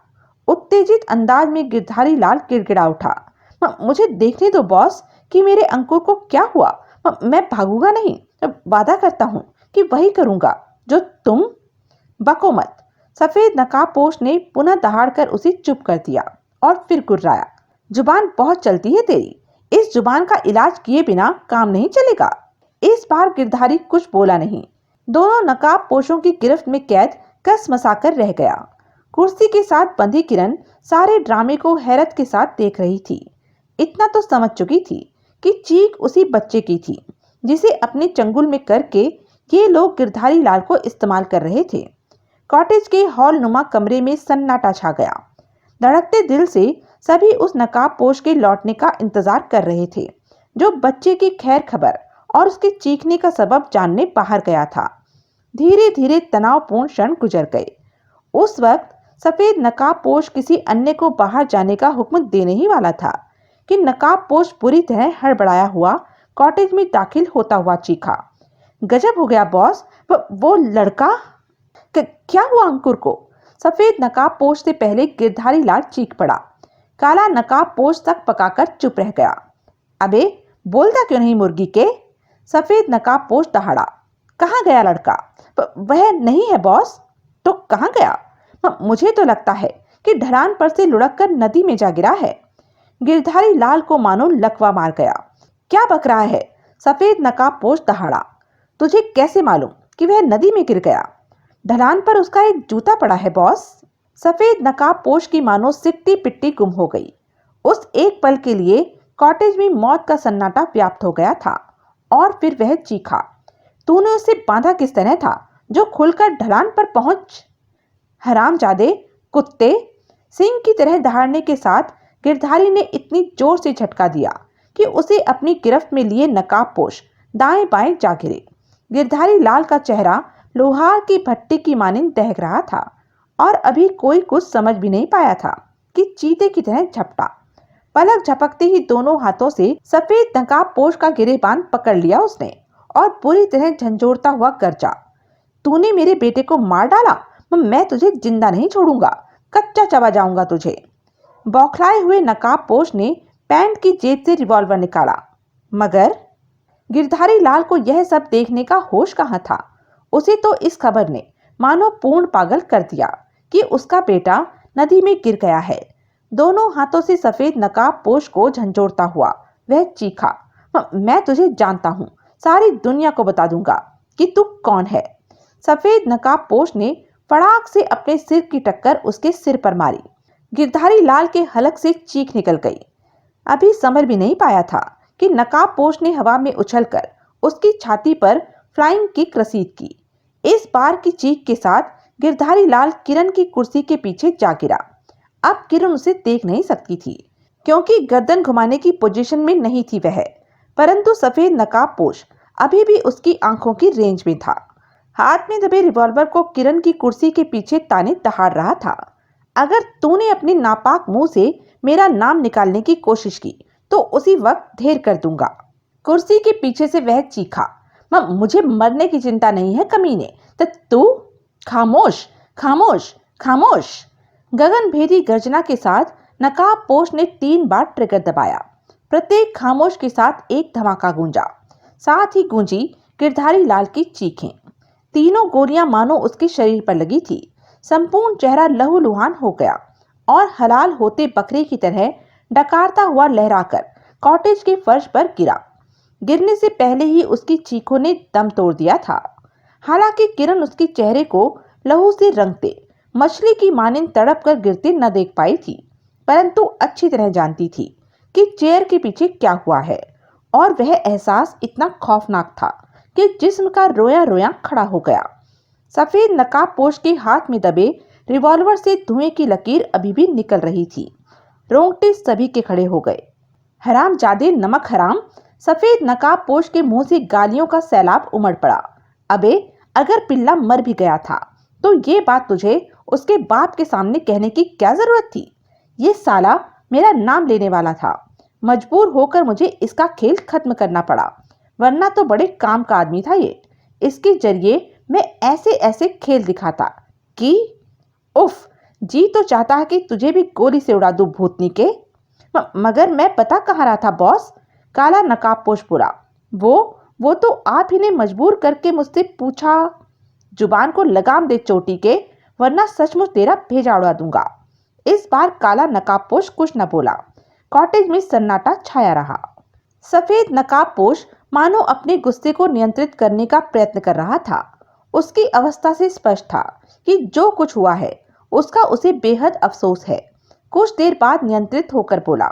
उत्तेजित अंदाज में गिरधारी लाल गिड़गिड़ा उठा, मुझे देखने दो बॉस कि मेरे अंकुर को क्या हुआ। मैं भागूंगा नहीं। वादा करता हूं कि वही करूंगा जो तुम। बको मत। सफेद नकाबपोश ने पुनः दहाड़कर उसे चुप कर दिया और फिर गुर्राया, जुबान बहुत चलती है तेरी। इस जुबान का इलाज किए बिना काम नहीं चलेगा। इस बार गिरधारी कुछ बोला नहीं। दोनों नकाबपोशों की गिरफ्त में कैद कसमसाकर रह गया। कुर्सी के साथ बंधी किरण सारे ड्रामे को हैरत के साथ देख रही थी। इतना तो समझ चुकी थी कि चीख उसी बच्चे की थी जिसे अपने चंगुल में करके ये लोग गिरधारी लाल को इस्तेमाल कर रहे थे। कॉटेज के हॉल नुमा कमरे में सन्नाटा छा गया। धड़कते दिल से सभी उस नकाबपोश के लौटने का इंतजार कर रहे थे जो बच्चे की खैर खबर और उसके चीखने का सबब जानने बाहर गया था। धीरे धीरे तनावपूर्ण क्षण गुजर गए। उस वक्त सफेद नकाबपोश किसी अन्य को बाहर जाने का हुक्म देने ही वाला था कि नकाबपोश बुरी तरह हड़बड़ाया हुआ कॉटेज में दाखिल होता हुआ चीखा, गजब हो गया बॉस, वो लड़का। क्या हुआ अंकुर को? सफेद नकाबपोश से पहले गिरधारी लाल चीख पड़ा। काला नकाबपोश तक पकाकर चुप रह गया। अबे बोलता क्यों नहीं मुर्गी के? सफेद नकाबपोश दहाड़ा। कहाँ गया लड़का? वह नहीं है बॉस। तो कहाँ गया? मुझे तो लगता है कि ढलान पर से लुढ़क कर नदी में जा गिरा है। गिरधारी लाल को मानो लकवा मार गया। क्या बक रहा है? सफेद नकाबपोश दहाड़ा। तुझे कैसे मालूम कि वह नदी में गिर गया? ढलान पर उसका एक जूता पड़ा है बॉस। सफेद नकाबपोश की मानो सिट्टी पिट्टी गुम हो गई। उस एक पल के लिए कॉटेज में मौत का सन्नाटा व्याप्त हो गया था और फिर वह चीखा, तूने उसे बांधा किस तरह था? जो खुलकर ढलान पर पहुंच। हरामजादे, कुत्ते! सिंह की तरह दहाड़ने के साथ गिरधारी ने इतनी जोर से झटका दिया कि उसे अपनी गिरफ्त में लिए नकाबपोश दाएं बाएं जा गिरे। गिरधारी लाल का चेहरा लोहार की भट्टी की मानिंद दहक रहा था और अभी कोई कुछ समझ भी नहीं पाया था कि चीते की तरह झपटा। पलक झपकते ही दोनों हाथों से सफेद नकाबपोश का गिरेबान पकड़ लिया उसने और पूरी तरह झंझोरता हुआ गरजा, तूने मेरे बेटे को मार डाला, मैं तुझे जिंदा नहीं छोड़ूंगा, कच्चा चबा जाऊंगा तुझे। बौखलाए हुए नकाबपोश ने पैंट की जेब से रिवॉल्वर निकाला, मगर गिरधारी लाल को यह सब देखने का होश कहाँ था। उसे तो इस खबर ने मानो पूर्ण पागल कर दिया कि उसका बेटा नदी में गिर गया है। दोनों हाथों से सफेद नकाबपोश को झंझोरता हुआ वह चीखा, मैं तुझे जानता हूँ, सारी दुनिया को बता दूंगा कि तू कौन है। सफेद नकाबपोश ने फड़ाक से अपने सिर की टक्कर उसके सिर पर मारी। गिरधारी लाल के हलक से चीख निकल गई। अभी समझ भी नहीं पाया था कि नकाबपोश ने हवा में उछलकर उसकी छाती पर फ्लाइंग किक रसीद की। इस बार की चीख के साथ गिरधारी लाल किरण की कुर्सी के पीछे जा गिरा। अब किरण उसे देख नहीं सकती थी क्योंकि गर्दन घुमाने की पोजीशन में नहीं थी वह, परंतु सफेद नकाबपोश अभी भी उसकी आंखों की रेंज में था। हाथ में दबे रिवॉल्वर को किरण की कुर्सी के पीछे ताने दहाड़ रहा था। अगर तूने अपने नापाक मुंह से मेरा नाम निकालने की कोशिश की तो उसी वक्त ढेर कर दूंगा। कुर्सी के पीछे से वह चीखा, मुझे मरने की चिंता नहीं है कमीने, तो तू? खामोश खामोश खामोश! गगनभेदी गर्जना के साथ नकाबपोश ने 3 बार ट्रिगर दबाया। प्रत्येक खामोश के साथ एक धमाका गूंजा, साथ ही गूंजी गिरधारी लाल की चीखें। तीनों गोलियां मानो उसके शरीर पर लगी थी। संपूर्ण चेहरा लहूलुहान हो गया और हलाल होते बकरे की तरह डकारता हुआ लहराकर कॉटेज के फर्श पर गिरा। गिरने से पहले ही उसकी चीखों ने दम तोड़ दिया था। हालांकि किरण उसके चेहरे को लहू से रंगते मछली की मानिंद तड़प कर गिरते न देख पाई थी, परंतु अच्छी तरह जानती थी कि चेयर के पीछे क्या हुआ है, और वह एहसास इतना खौफनाक था कि जिस्म का रोया रोया खड़ा हो गया। सफेद नकाबपोश के हाथ में दबे रिवॉल्वर से धुएं की लकीर अभी भी निकल रही थी। रोंगटे सभी के खड़े हो गए। हरामजादे, नमक हराम! सफेद नकाबपोश के मुंह से गालियों का सैलाब उमड़ पड़ा। अबे, अगर पिल्ला मर भी गया था तो ये बात तुझे उसके बाप के सामने कहने की क्या जरूरत थी? ये साला मेरा नाम लेने वाला था। मजबूर होकर मुझे इसका खेल खत्म करना पड़ा, वरना तो बड़े काम का आदमी था ये। इसके जरिए मैं ऐसे ऐसे खेल दिखाता कि उफ, जी तो चाहता है कि तुझे भी गोली से उड़ा दूं भूतनी के। मगर मैं पता कहाँ रहा था बॉस? काला नकाबपोश बोला। वो तो आप ही ने मजबूर करके मुझसे पूछा। जुबान को लगाम दे चोटी के, वरना सचमुच तेरा भेजा उड़ा दूंगा। इस बार काला नकाबपोश कुछ न बोला। कॉटेज में सन्नाटा छाया रहा। सफेद नकाबपोश मानो अपने गुस्से को नियंत्रित करने का प्रयत्न कर रहा था। उसकी अवस्था से स्पष्ट था कि जो कुछ हुआ है उसका उसे बेहद अफसोस है। कुछ देर बाद नियंत्रित होकर बोला,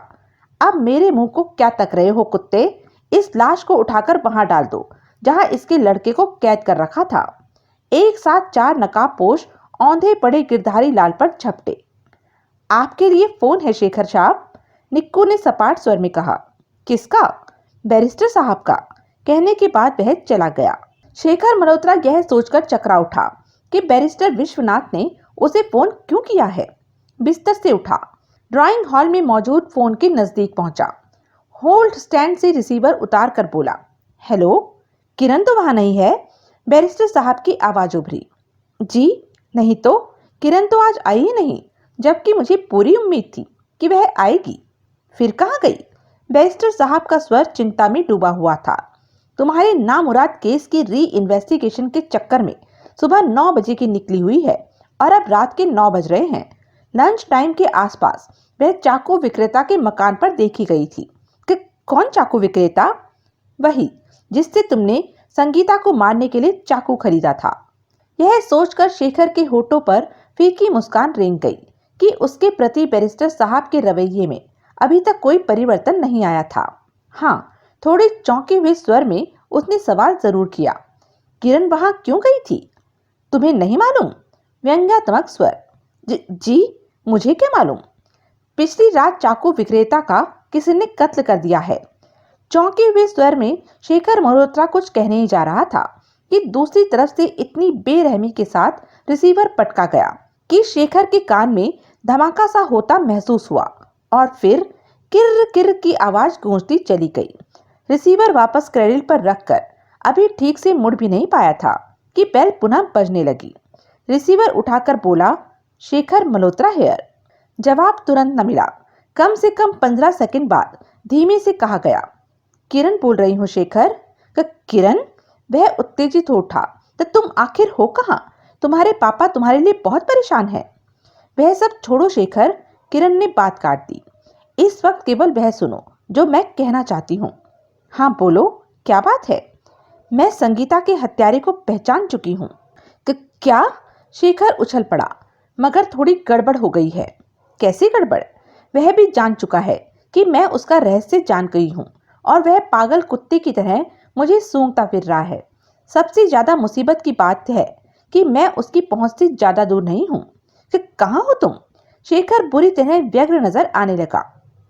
अब मेरे मुंह को क्या तक रहे हो कुत्ते? इस लाश को उठाकर वहां डाल दो जहां इसके लड़के को कैद कर रखा था। एक साथ 4 नकाबपोश औंधे पड़े गिरधारी लाल पर झपटे। आपके लिए फोन है शेखर साहब, निक्कू ने सपाट स्वर में कहा। किसका? बैरिस्टर साहब का, कहने के बाद वह चला गया। शेखर मल्होत्रा यह सोचकर चकरा उठा कि बैरिस्टर विश्वनाथ ने उसे फोन क्यों किया है। बिस्तर से उठा, ड्राइंग हॉल में मौजूद फोन के नजदीक पहुंचा। होल्ड स्टैंड से रिसीवर उतार कर बोला, हेलो, किरण तो वहां नहीं है? बैरिस्टर साहब की आवाज उभरी। जी नहीं तो, किरण तो आज आई ही नहीं, जबकि मुझे पूरी उम्मीद थी कि वह आएगी। फिर कहाँ गई? बैरिस्टर साहब का स्वर चिंता में डूबा हुआ था। तुम्हारे नामुराद केस की री इन्वेस्टिगेशन के चक्कर में सुबह 9 बजे की निकली हुई है और अब रात के 9 बज रहे हैं। लंच टाइम के आसपास वह चाकू विक्रेता के मकान पर देखी गई थी। कि कौन चाकू विक्रेता? वही जिससे तुमने संगीता को मारने के लिए चाकू खरीदा था। यह सोचकर शेखर के होठों पर फीकी मुस्कान रेंग गई कि उसके प्रति बैरिस्टर साहब के रवैये में अभी तक कोई परिवर्तन नहीं आया था। हाँ, थोड़े चौंके हुए स्वर में उसने सवाल जरूर किया, किरण वहां क्यों गई थी? तुम्हें नहीं मालूम? व्यंग्यात्मक स्वर। जी, मुझे क्या मालूम? पिछली रात चाकू विक्रेता का किसी ने कत्ल कर दिया है। चौंके हुए स्वर में शेखर मल्होत्रा कुछ कहने ही जा रहा था कि दूसरी तरफ से इतनी बेरहमी के साथ रिसीवर पटका गया कि शेखर के कान में धमाका सा होता महसूस हुआ और फिर किर्र किर्र की आवाज गूंजती चली गई। रिसीवर वापस क्रेडिल पर रखकर अभी ठीक से मुड़ भी नहीं पाया था कि बेल पुनः बजने लगी। रिसीवर उठाकर बोला, शेखर मल्होत्रा हियर। जवाब तुरंत न मिला। कम से कम 15 सेकंड बाद धीमे से कहा गया, किरण बोल रही हूँ शेखर। किरण? वह उत्तेजित हो उठा। तो तुम आखिर हो कहाँ? तुम्हारे पापा तुम्हारे लिए बहुत परेशान है। वह सब छोड़ो शेखर, किरण ने बात काट दी। इस वक्त केवल वह सुनो जो मैं कहना चाहती हूँ। हाँ बोलो, क्या बात है? मैं संगीता के हत्यारे को पहचान चुकी हूँ। क्या? शेखर उछल पड़ा। मगर थोड़ी गड़बड़ हो गई है। कैसी गड़बड़? वह भी जान चुका है कि मैं उसका रहस्य जान गई हूँ और वह पागल कुत्ते की तरह मुझे सूंघता फिर रहा है। सबसे ज्यादा मुसीबत की बात है कि मैं उसकी पहुंच से ज्यादा दूर नहीं हूँ। कहाँ हो तुम? शेखर बुरी तरह व्यग्र नजर आने लगा।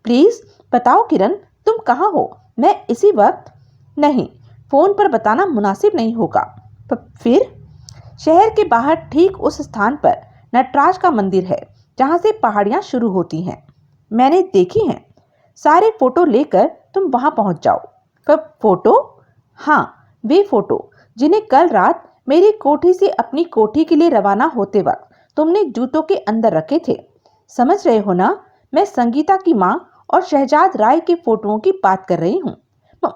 प्लीज बताओ किरण, तुम कहाँ हो? मैं इसी वक्त। नहीं, फोन पर बताना मुनासिब नहीं होगा। फिर? शहर के बाहर ठीक उस स्थान पर नटराज का मंदिर है जहां से पहाड़ियां शुरू होती हैं। मैंने देखी हैं। सारे फोटो लेकर तुम वहां पहुंच जाओ। फोटो? हाँ, वे फोटो जिन्हें कल रात मेरी कोठी से अपनी कोठी के लिए रवाना होते वक्त तुमने जूतों के अंदर रखे थे। समझ रहे हो ना? मैं संगीता की माँ और शहजाद राय के फोटोओं की बात कर रही हूँ।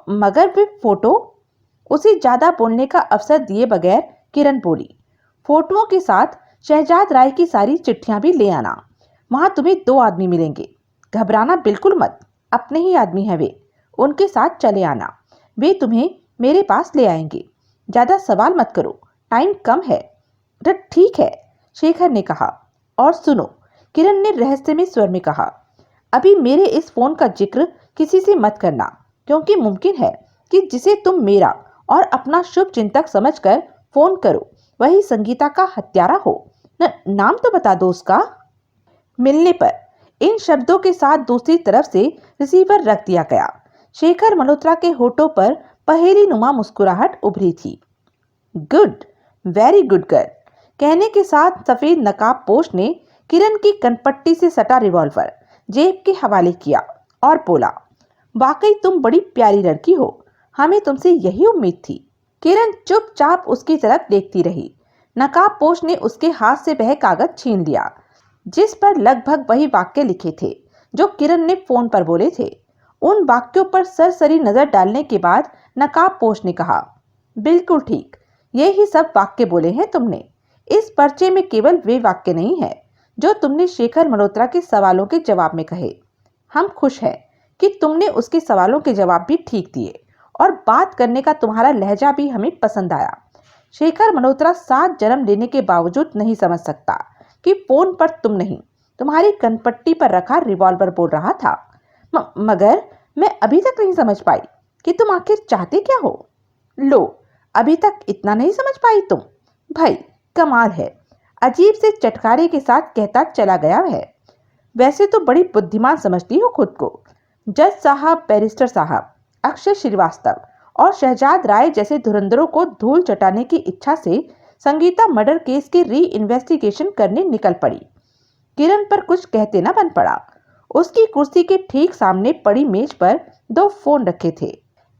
मगर वे फोटो? उसे ज्यादा बोलने का अवसर दिए बगैर किरण बोली, फोटोओं के साथ शहजाद राय की सारी चिट्ठियां भी ले आना। वहां तुम्हें 2 आदमी मिलेंगे। घबराना बिल्कुल मत, अपने ही आदमी है वे। उनके साथ चले आना। वे तुम्हें मेरे पास ले आएंगे। ज्यादा सवाल मत करो, टाइम कम है। ठीक है, शेखर ने कहा। और सुनो, किरण ने रहस्यमय स्वर में कहा, अभी मेरे इस फोन का जिक्र किसी से मत करना, क्योंकि मुमकिन है कि जिसे तुम मेरा और अपना शुभ चिंतक समझकर फोन करो वही संगीता का हत्यारा हो। नाम तो बता दो उसका। मिलने पर इन शब्दों के साथ दूसरी तरफ से रिसीवर रख दिया गया। शेखर मल्होत्रा के होठों पर पहेली नुमा मुस्कुराहट उभरी थी। गुड, वेरी गुड गर्ल, कहने के साथ सफेद नकाब पोश ने किरण की कनपट्टी से सटा रिवॉल्वर जेब के हवाले किया और बोला, वाकई तुम बड़ी प्यारी लड़की हो। हमें तुमसे यही उम्मीद थी। किरण चुपचाप उसकी तरफ देखती रही। नकाब पोश ने उसके हाथ से वह कागज छीन लिया जिस पर लगभग वही वाक्य लिखे थे जो किरण ने फोन पर बोले थे। उन वाक्यों पर सरसरी नजर डालने के बाद नकाब पोश ने कहा, बिल्कुल ठीक, यही सब वाक्य बोले हैं तुमने। इस पर्चे में केवल वे वाक्य नहीं है जो तुमने शेखर मल्होत्रा के सवालों के जवाब में कहे। हम खुश हैं कि तुमने उसके सवालों के जवाब भी ठीक दिए और बात करने का तुम्हारा लहजा भी हमें पसंद आया। शेखर मल्होत्रा 7 जन्म लेने के बावजूद नहीं समझ सकता कि फोन पर तुम नहीं, तुम्हारी कनपट्टी पर रखा रिवॉल्वर बोल रहा था। मगर मैं अभी तक नहीं समझ पाई कि तुम आखिर चाहते क्या हो। लो, अभी तक इतना नहीं समझ पाई तुम? भाई कमाल है, अजीब से चटकारे के साथ कहता चला गया है। वैसे तो बड़ी बुद्धिमान समझती हो खुद को। जज साहब, बैरिस्टर साहब, अक्षय श्रीवास्तव और शहजाद राय जैसे धुरंधरों को धूल चटाने की इच्छा से संगीता मर्डर केस की री इन्वेस्टिगेशन करने निकल पड़ी। किरण पर कुछ कहते न बन पड़ा। उसकी कुर्सी के ठीक सामने पड़ी मेज पर 2 फोन रखे थे।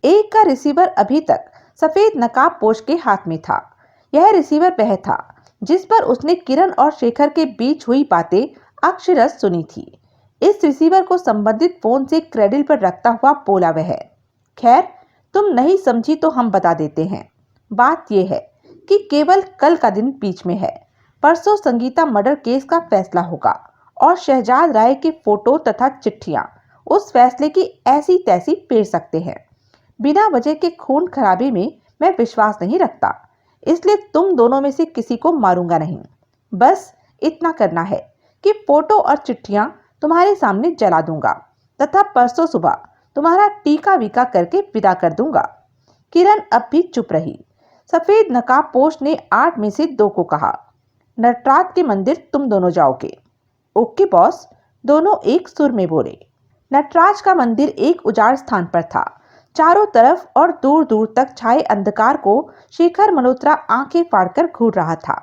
एक का रिसीवर अभी तक सफेद नकाब पोश के हाथ में था। यह रिसीवर वह था जिस पर उसने किरण और शेखर के बीच हुई बातें अक्षरशः सुनी थी। इस रिसीवर को संबंधित फोन से क्रेडिल पर रखता हुआ बोला वह, खैर तुम नहीं समझी तो हम बता देते हैं। बात यह है कि केवल कल का दिन बीच में है। परसों संगीता मर्डर केस का फैसला होगा और शहजाद राय के फोटो तथा चिट्ठियां उस फैसले की ऐसी तैसी पेर सकते हैं। बिना वजह के खून खराबे में मैं विश्वास नहीं रखता, इसलिए तुम दोनों में से किसी को मारूंगा नहीं। बस इतना करना है कि फोटो और चिट्ठियां तुम्हारे सामने जला दूंगा तथा परसों सुबह तुम्हारा टीका वीका करके विदा कर दूंगा। किरण अब भी चुप रही। सफेद नकाबपोश ने 8 में से 2 को कहा, नटराज के मंदिर तुम दोनों जाओगे। ओके बॉस, दोनों एक सुर में बोले। नटराज का मंदिर एक उजाड़ स्थान पर था। चारों तरफ और दूर दूर तक छाए अंधकार को शेखर मल्होत्रा आंखें फाड़कर घूर रहा था।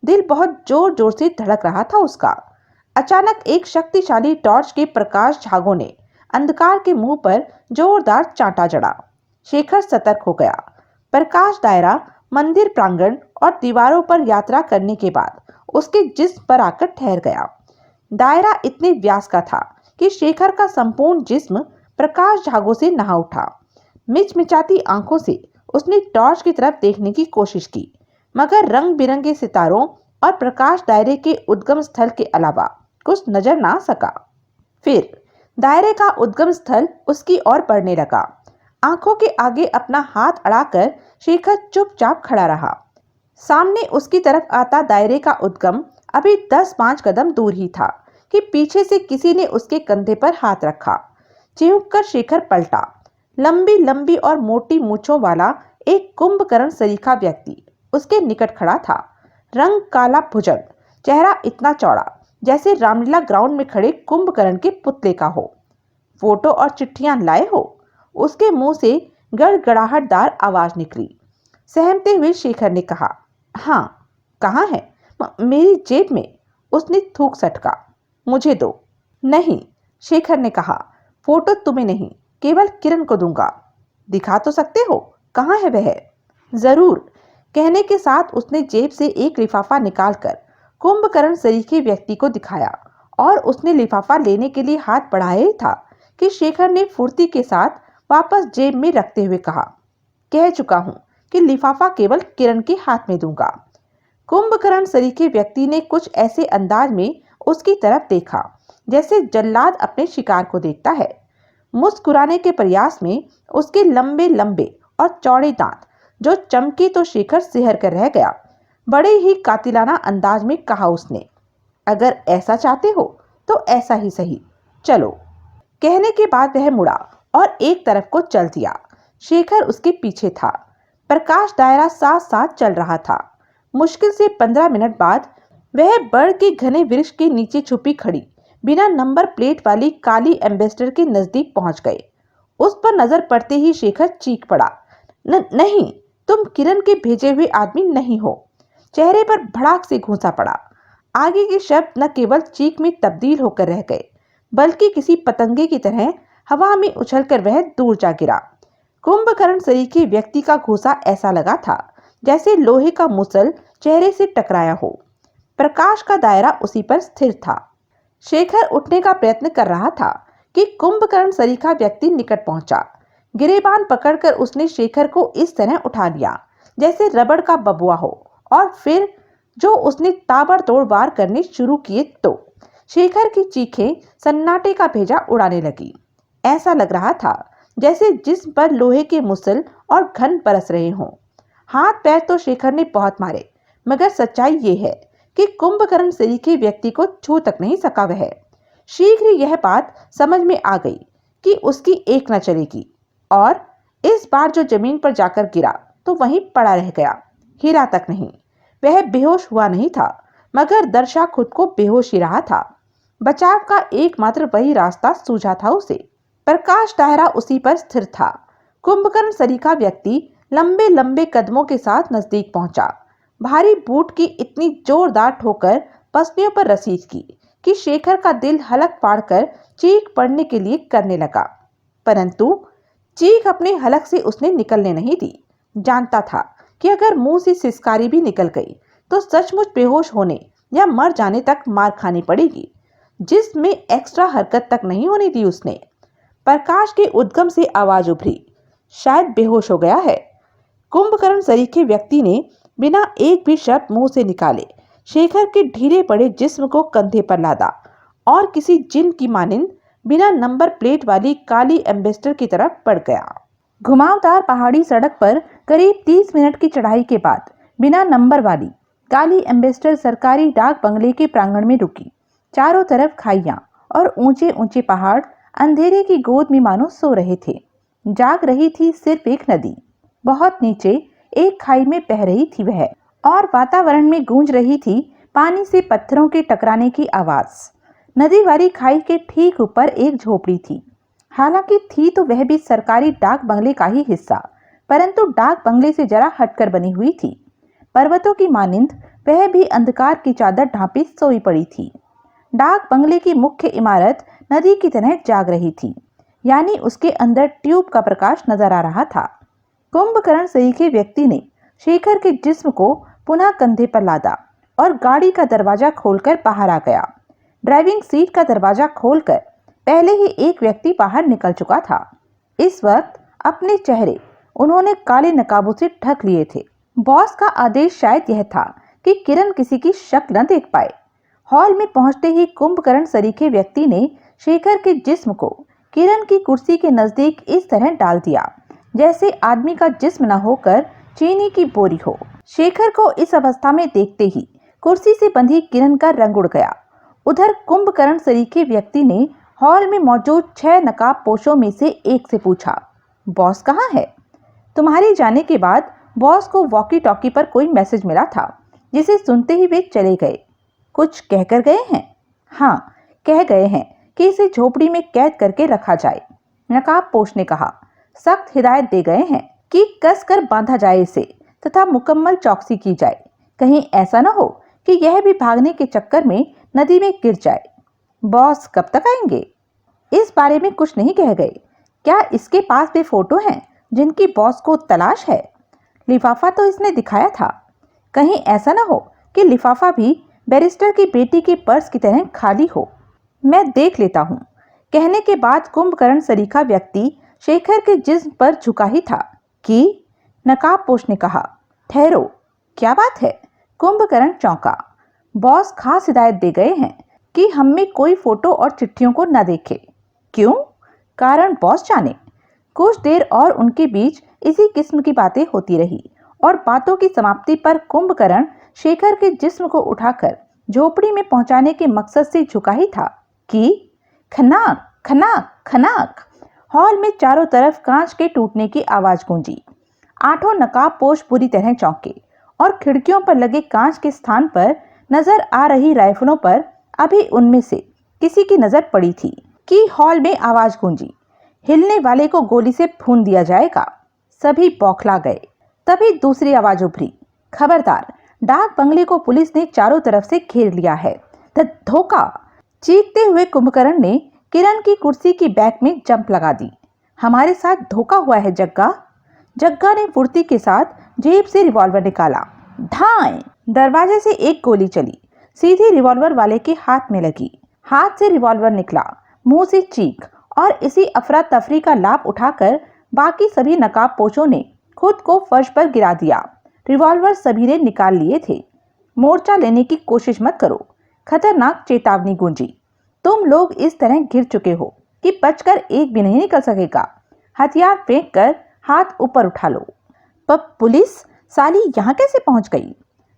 दिल बहुत जोर जोर से धड़क रहा था उसका। अचानक एक शक्तिशाली टॉर्च के प्रकाश झागों ने अंधकार के मुंह पर जोरदार चांटा जड़ा। शेखर सतर्क हो गया। प्रकाश दायरा मंदिर प्रांगण और दीवारों पर यात्रा करने के बाद उसके जिस्म पर आकर ठहर गया। दायरा इतने व्यास का था कि शेखर का संपूर्ण जिस्म प्रकाश झागों से नहा उठा। मिचमिचाती आंखों से उसने टॉर्च की तरफ देखने की कोशिश की, मगर रंग बिरंगे सितारों और प्रकाश दायरे के उद्गम स्थल के अलावा कुछ नजर ना सका। फिर दायरे का उद्गम स्थल उसकी ओर बढ़ने लगा। आंखों के आगे अपना हाथ अड़ाकर शेखर चुपचाप खड़ा रहा। सामने उसकी तरफ आता दायरे का उद्गम अभी 10-5 कदम दूर ही था कि पीछे से किसी ने उसके कंधे पर हाथ रखा। चिंबककर शेखर पलटा। लंबी लंबी और मोटी मूंछों वाला एक कुंभकर्ण सरीखा व्यक्ति उसके निकट खड़ा था। रंग काला भुजंग, चेहरा इतना चौड़ा जैसे रामलीला ग्राउंड में खड़े कुंभकर्ण के पुतले का हो। फोटो और चिट्ठियां लाए हो? उसके मुंह से गड़गड़ाहटदार आवाज निकली। सहमते हुए शेखर ने कहा, हाँ। कहाँ है? मेरी जेब में। उसने थूक सटका। मुझे दो। नहीं, शेखर ने कहा, फोटो तुम्हें नहीं, केवल किरण को दूंगा। दिखा तो सकते हो, कहाँ है वह? जरूर, कहने के साथ उसने जेब से एक लिफाफा निकालकर कुंभकर्ण सरीखे व्यक्ति को दिखाया और उसने लिफाफा लेने के लिए हाथ बढ़ाया ही था कि शेखर ने फुर्ती के साथ वापस जेब में रखते हुए कहा, कह चुका हूं कि लिफाफा केवल किरण के हाथ में दूंगा। कुंभकर्ण सरीखे व्यक्ति ने कुछ ऐसे अंदाज में उसकी तरफ देखा जैसे जल्लाद अपने शिकार को देखता है। मुस्कुराने के प्रयास में उसके लंबे लंबे और चौड़े दांत जो चमके तो शेखर सिहर कर रह गया। बड़े ही कातिलाना अंदाज में कहा उसने, अगर ऐसा चाहते हो तो ऐसा ही सही, चलो। कहने के बाद वह मुड़ा और एक तरफ को चल दिया। शेखर उसके पीछे था। प्रकाश दायरा साथ साथ चल रहा था। मुश्किल से 15 मिनट बाद वह बड़ के घने वृक्ष के नीचे छुपी खड़ी बिना नंबर प्लेट वाली काली एम्बेसडर के नजदीक पहुंच गए। उस पर नजर पड़ते ही शेखर चीख पड़ा, नहीं, तुम किरण के भेजे हुए आदमी नहीं हो। चेहरे पर भड़ाक से घूंसा पड़ा। आगे के शब्द न केवल चीख में तब्दील होकर रह गए, बल्कि किसी पतंगे की तरह हवा में उछलकर वह दूर जा गिरा। कुंभकर्ण सरीखे व्यक्ति का घूंसा ऐसा लगा था जैसे लोहे का मुसल चेहरे से टकराया हो। प्रकाश का दायरा उसी पर स्थिर था। शेखर उठने का प्रयत्न कर रहा था कि कुंभकर्ण सरीखा व्यक्ति निकट पहुंचा। गिरेबान पकड़कर उसने शेखर को इस तरह उठा लिया जैसे रबड़ का बबुआ हो, और फिर जो उसने ताबड़तोड़ वार करने शुरू किए तो शेखर की चीखें सन्नाटे का भेजा उड़ाने लगी। ऐसा लग रहा था जैसे जिस्म पर लोहे के मुसल और घन बरस रहे हों। हाथ पैर तो शेखर ने बहुत मारे, मगर सच्चाई ये है कि कुंभकर्ण सरीखे व्यक्ति को छू तक नहीं सका वह। शीघ्र ही यह बात समझ में आ गई कि उसकी एक न चलेगी, और इस बार जो जमीन पर जाकर गिरा तो वहीं पड़ा रह गया, हिला तक नहीं। वह बेहोश हुआ नहीं था, मगर दर्शा खुद को बेहोश ही रहा था। बचाव का एकमात्र वही रास्ता सूझा था उसे। प्रकाश दायरा उसी पर स्थिर था। कुंभकर्ण सरीखा व्यक्ति लंबे लंबे कदमों के साथ नजदीक पहुंचा। भारी बूट की इतनी जोरदार ठोकर पसलियों पर रसीद की कि शेखर का दिल हलक फाड़कर चीख पड़ने के लिए करने लगा, परंतु चीख अपने हलक से उसने निकलने नहीं दी। जानता था कि अगर मुंह से सिसकारी भी निकल गई तो सचमुच बेहोश होने या मर जाने तक मार खानी पड़ेगी, जिसमें एक्स्ट्रा हरकत तक नहीं होने दी उसने। प्रकाश के उद्गम से आवाज उभरी, शायद बेहोश हो गया है। कुंभकर्ण सरीखे व्यक्ति ने बिना एक भी शब्द मुंह से निकाले शेखर के ढीले पड़े जिस्म को कंधे पर लादा और किसी जिन की मानिंद बिना नंबर प्लेट वाली काली एम्बेसडर की तरफ बढ़ गया। घुमावदार पहाड़ी सड़क पर करीब 30 मिनट की चढ़ाई के बाद बिना नंबर वाली काली एम्बेसडर सरकारी डाक बंगले के प्रांगण में रुकी। चारों तरफ खाइयां और ऊंचे ऊंचे पहाड़ अंधेरे की गोद में मानो सो रहे थे। जाग रही थी सिर्फ एक नदी। बहुत नीचे एक खाई में बह रही थी वह, और वातावरण में गूंज रही थी पानी से पत्थरों के टकराने की आवाज। नदी वाली खाई के ठीक ऊपर एक झोपड़ी थी। हालांकि थी तो वह भी सरकारी डाक बंगले का ही हिस्सा, परंतु डाक बंगले से जरा हटकर बनी हुई थी। पर्वतों की मानिंद वह भी अंधकार की चादर ढांपी सोई पड़ी थी। डाक बंगले की मुख्य इमारत नदी की तरह जाग रही थी, यानी उसके अंदर ट्यूब का प्रकाश नजर आ रहा था। कुंभकर्ण सरीखे व्यक्ति ने शेखर के जिस्म को पुनः कंधे पर लादा और गाड़ी का दरवाजा खोलकर बाहर आ गया। ड्राइविंग सीट का दरवाजा खोलकर पहले ही एक व्यक्ति बाहर निकल चुका था। इस वक्त अपने चेहरे उन्होंने काले नकाबों से ढक लिए थे। बॉस का आदेश शायद यह था कि किरण किसी की शक्ल न देख पाए। हॉल में पहुंचते ही कुंभकर्ण सरीखे व्यक्ति ने शेखर के जिस्म को किरण की कुर्सी के नजदीक इस तरह डाल दिया जैसे आदमी का जिस्म न होकर चीनी की बोरी हो। शेखर को इस अवस्था में देखते ही कुर्सी से बंधी किरण का रंग उड़ गया। उधर कुंभकर्ण सरीखे व्यक्ति ने हॉल में मौजूद 6 नकाबपोशों में से एक से पूछा, बॉस कहाँ है? तुम्हारे जाने के बाद बॉस को वॉकी टॉकी पर कोई मैसेज मिला था, जिसे सुनते ही वे चले गए। कुछ कहकर गए हैं? हाँ, कह गए हैं कि इसे झोपड़ी में कैद करके रखा जाए। नकाबपोश ने कहा, सख्त हिदायत दे गए हैं कि कस कर बांधा जाए इसे तथा मुकम्मल चौकसी की जाए। कहीं ऐसा न हो कि यह भी भागने के चक्कर में नदी में गिर जाए। बॉस कब तक आएंगे? इस बारे में कुछ नहीं कह गए। क्या इसके पास भी फोटो हैं जिनकी बॉस को तलाश है? लिफाफा तो इसने दिखाया था। कहीं ऐसा न हो कि लिफाफा भी बैरिस्टर की बेटी के पर्स की तरह खाली हो। मैं देख लेता हूँ। कहने के बाद कुंभकर्ण सरीखा व्यक्ति शेखर के जिस्म पर झुका ही था कि नकाबपोश ने कहा, ठहरो, क्या बात है? कुंभकर्ण चौंका। बॉस खास हिदायत दे गए हैं कि हम में कोई फोटो और चिट्ठियों को न देखे। क्यों? कारण बॉस जाने। कुछ देर और उनके बीच इसी किस्म की बातें होती रही और बातों की समाप्ति पर कुंभकर्ण शेखर के जिस्म को उठाकर झोपड़ी में पहुंचाने के मकसद से झुका ही था कि खनाक खनाक खनाक। हॉल में चारों तरफ कांच के टूटने की आवाज गूंजी। 8 नकाबपोश बुरी तरह चौंके और खिड़कियों पर लगे कांच के स्थान पर नजर आ रही राइफलों पर अभी उनमें से किसी की नजर पड़ी थी कि हॉल में आवाज गूंजी, हिलने वाले को गोली से भून दिया जाएगा। सभी बौखला गए। तभी दूसरी आवाज उभरी, खबरदार, डाक बंगले को पुलिस ने चारों तरफ से घेर लिया है। धोखा। चीखते हुए कुंभकर्ण ने किरण की कुर्सी की बैक में जंप लगा दी। हमारे साथ धोखा हुआ है जग्गा। जग्गा ने फुर्ती के साथ जेब से रिवॉल्वर निकाला। धाएं। दरवाजे से एक गोली चली, सीधी रिवॉल्वर वाले के हाथ में लगी। हाथ से रिवॉल्वर निकला, मुंह से चीख, और इसी अफरा तफरी का लाभ उठाकर बाकी सभी नकाबपोशों ने खुद को फर्श पर गिरा दिया। रिवॉल्वर सभी ने निकाल लिए थे। मोर्चा लेने की कोशिश मत करो, खतरनाक चेतावनी गूंजी। तुम लोग इस तरह गिर चुके हो कि बचकर एक भी नहीं निकल सकेगा। हथियार फेंक कर हाथ ऊपर उठा लो। पुलिस साली यहाँ कैसे पहुंच गई?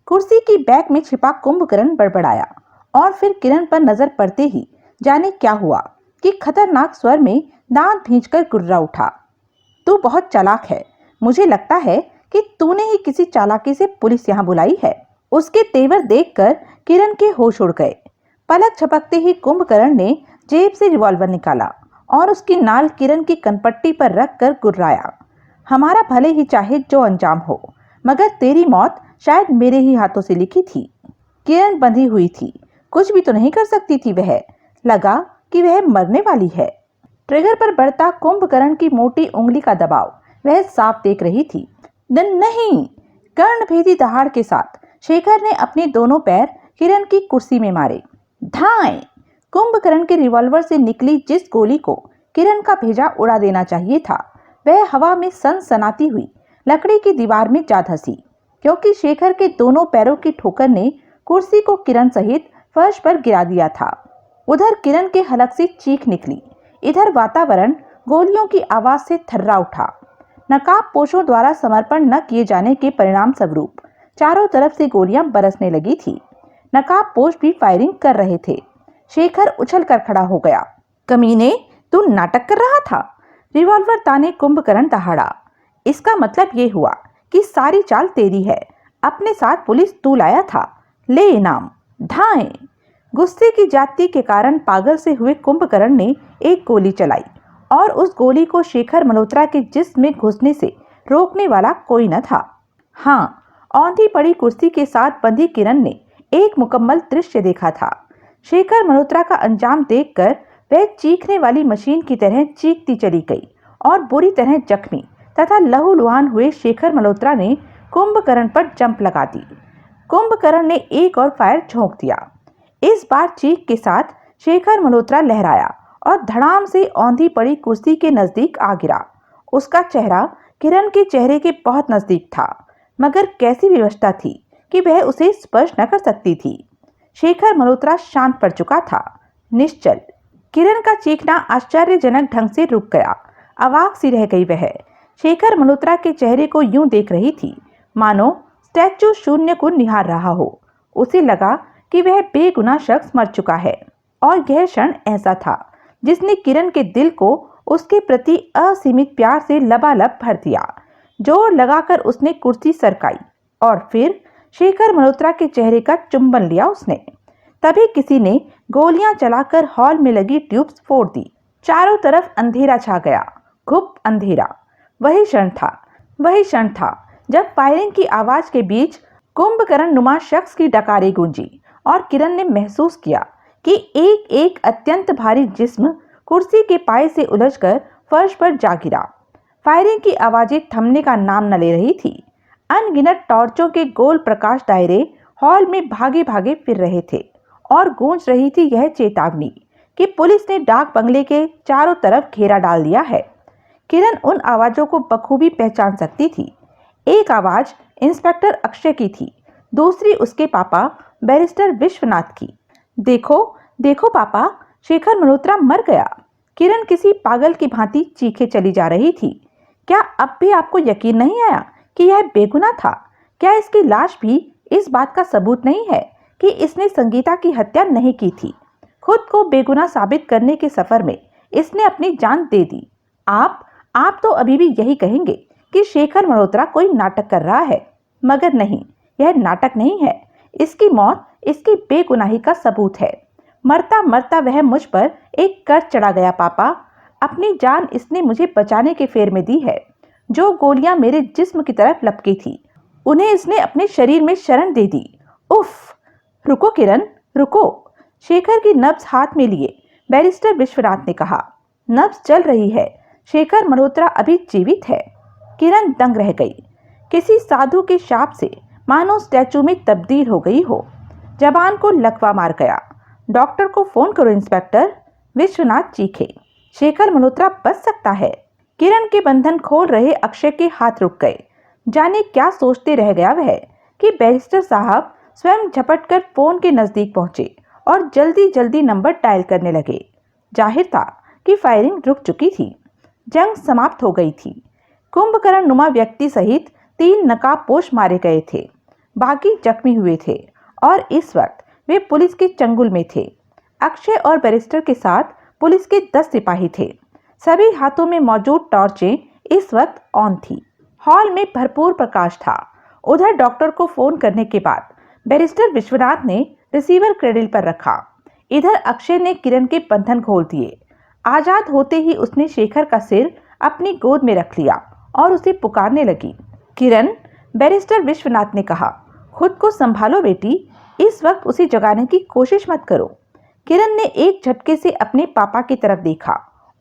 कुर्सी की बैक में छिपा कुंभकर्ण बड़बड़ाया और फिर किरण पर नजर पड़ते ही जाने क्या हुआ कि खतरनाक स्वर में दांत भींचकर गुर्रा उठा। तू बहुत चालाक है। मुझे लगता है कि तूने ही किसी चालाकी से पुलिस यहाँ बुलाई है। उसके तेवर देखकर किरण के होश उड़ गए। पलक झपकते ही कुंभकर्ण ने जेब से रिवॉल्वर निकाला और उसकी नाल किरण की कनपट्टी पर रखकर गुर्राया। हमारा भले ही चाहे जो अंजाम हो, मगर तेरी मौत शायद मेरे ही हाथों से लिखी थी। किरण बंधी हुई थी, कुछ भी तो नहीं कर सकती थी वह। लगा कि वह मरने वाली है। ट्रिगर पर बढ़ता कुंभकर्ण की मोटी उंगली का दबाव वह साफ देख रही थी। नहीं। कर्णभेदी दहाड़ के साथ शेखर ने अपने दोनों पैर किरण की कुर्सी में मारे। धाएं। कुंभकर्ण के रिवॉल्वर से निकली जिस गोली को किरण का भेजा उड़ा देना चाहिए था, वह हवा में सनसनाती हुई लकड़ी की दीवार में जा धंसी, क्योंकि शेखर के दोनों पैरों की ठोकर ने कुर्सी को किरण सहित फर्श पर गिरा दिया था। उधर किरण के हलक से चीख निकली, इधर वातावरण गोलियों की आवाज से थर्रा उठा। नकाबपोशों द्वारा समर्पण न किए जाने के परिणाम स्वरूप चारों तरफ से गोलियां बरसने लगी थी। नकाबपोश भी फायरिंग कर रहे थे। शेखर उछल कर खड़ा हो गया। कमीने, तू नाटक कर रहा था? रिवॉल्वर ताने कुंभकर्ण दहाड़ा। इसका मतलब ये हुआ कि सारी चाल तेरी है, अपने साथ पुलिस तू लाया था, ले इनाम, धाएं। गुस्से की जाति के कारण पागल से हुए कुंभकर्ण ने एक गोली चलाई और उस गोली को शेखर मल्होत्रा के जिस्म में घुसने से रोकने वाला कोई न था। हाँ, औंधी पड़ी कुर्सी के साथ बंधी किरण ने एक मुकम्मल दृश्य देखा था। शेखर मल्होत्रा का अंजाम देखकर वह चीखने वाली मशीन की तरह चीखती चली गई और बुरी तरह जख्मी तथा लहूलुहान हुए शेखर मल्होत्रा ने कुंभकर्ण पर जंप लगा दी। कुंभकर्ण ने एक और फायर झोंक दिया। इस बार चीख के साथ शेखर मल्होत्रा लहराया और धड़ाम से औंधी पड़ी कुर्सी के नजदीक आ गिरा। उसका चेहरा किरण के चेहरे के बहुत नजदीक था, मगर कैसी विवशता थी कि वह उसे स्पर्श न कर सकती थी। शेखर मल्होत्रा शांत पड़ चुका था, निश्चल। किरण का चीखना आश्चर्यजनक ढंग से रुक गया। अवाक सी रह गई वह। शेखर मल्होत्रा के चेहरे को यूं देख रही थी मानो स्टैचू शून्य को निहार रहा हो। उसे लगा कि वह बेगुनाह शख्स मर चुका है और यह क्षण ऐसा था जिसने किरण के दिल को उसके प्रति असीमित प्यार से लबालब भर दिया। जोर लगाकर उसने कुर्सी सरकाई और फिर शेखर मल्होत्रा के चेहरे का चुंबन लिया उसने। तभी किसी ने गोलियां चलाकर हॉल में लगी ट्यूब्स फोड़ दी। चारों तरफ अंधेरा छा गया, घुप अंधेरा। वही क्षण था जब फायरिंग की आवाज के बीच कुंभकर्ण नुमा शख्स की डकारें गूंजी और किरण ने महसूस किया कि एक एक अत्यंत भारी जिस्म कुर्सी के पाए से उलझकर फर्श पर जा गिरा। फायरिंग की आवाजें थमने का नाम न ले रही थी। अनगिनत टॉर्चों के गोल प्रकाश दायरे हॉल में भागे भागे फिर रहे थे और गूंज रही थी यह चेतावनी कि पुलिस ने डाक बंगले के चारों तरफ घेरा डाल दिया है। किरण उन आवाजों को बखूबी पहचान सकती थी। एक आवाज इंस्पेक्टर अक्षय की थी, दूसरी उसके पापा बैरिस्टर विश्वनाथ की। देखो देखो पापा, शेखर मल्होत्रा मर गया। किरण किसी पागल की भांति चीखे चली जा रही थी। क्या अब भी आपको यकीन नहीं आया कि यह बेगुनाह था? क्या इसकी लाश भी इस बात का सबूत नहीं है कि इसने संगीता की हत्या नहीं की थी? खुद को बेगुनाह साबित करने के सफर में इसने अपनी जान दे दी। आप तो अभी भी यही कहेंगे कि शेखर मल्होत्रा कोई नाटक कर रहा है, मगर नहीं, यह नाटक नहीं है। इसकी मौत इसकी बेगुनाही का सबूत है। मरता मरता वह मुझ पर एक कर्ज चढ़ा गया पापा। अपनी जान इसने मुझे बचाने के फेर में दी है। जो गोलियां मेरे जिस्म की तरफ लपकी थी, उन्हें इसने अपने शरीर में शरण दे दी। उफ! रुको किरण, रुको। शेखर की नब्ज हाथ में लिए बैरिस्टर विश्वनाथ ने कहा। नब्ज चल रही है, शेखर मल्होत्रा अभी जीवित है। किरण दंग रह गई। किसी साधु के शाप से मानो स्टैचू में तब्दील हो गई हो। जबान को लकवा मार गया। डॉक्टर को फोन करो इंस्पेक्टर, विश्वनाथ चीखे। शेखर मल्होत्रा बच सकता है। किरण के बंधन खोल रहे अक्षय के हाथ रुक गए। जाने क्या सोचते रह गया वह कि बैरिस्टर साहब स्वयं झपटकर फोन के नजदीक पहुंचे और जल्दी जल्दी नंबर डायल करने लगे। जाहिर था कि फायरिंग रुक चुकी थी, जंग समाप्त हो गई थी। कुंभकर्ण नुमा व्यक्ति सहित 3 नकाबपोश मारे गए थे, बाकी जख्मी हुए थे और इस वक्त वे पुलिस के चंगुल में थे। अक्षय और बैरिस्टर के साथ पुलिस के 10 सिपाही थे। सभी हाथों में मौजूद टॉर्चें इस वक्त ऑन थी। हॉल में भरपूर प्रकाश था। उधर डॉक्टर को फोन करने के बाद बैरिस्टर विश्वनाथ ने रिसीवर क्रेडिल पर रखा। इधर अक्षय ने किरण के बंधन खोल दिए। आजाद होते ही उसने शेखर का सिर अपनी गोद में रख लिया और उसे पुकारने लगी। किरण, बैरिस्टर विश्वनाथ ने कहा, खुद को संभालो बेटी, इस वक्त उसे जगाने की कोशिश मत करो। किरण ने एक झटके से अपने पापा की तरफ देखा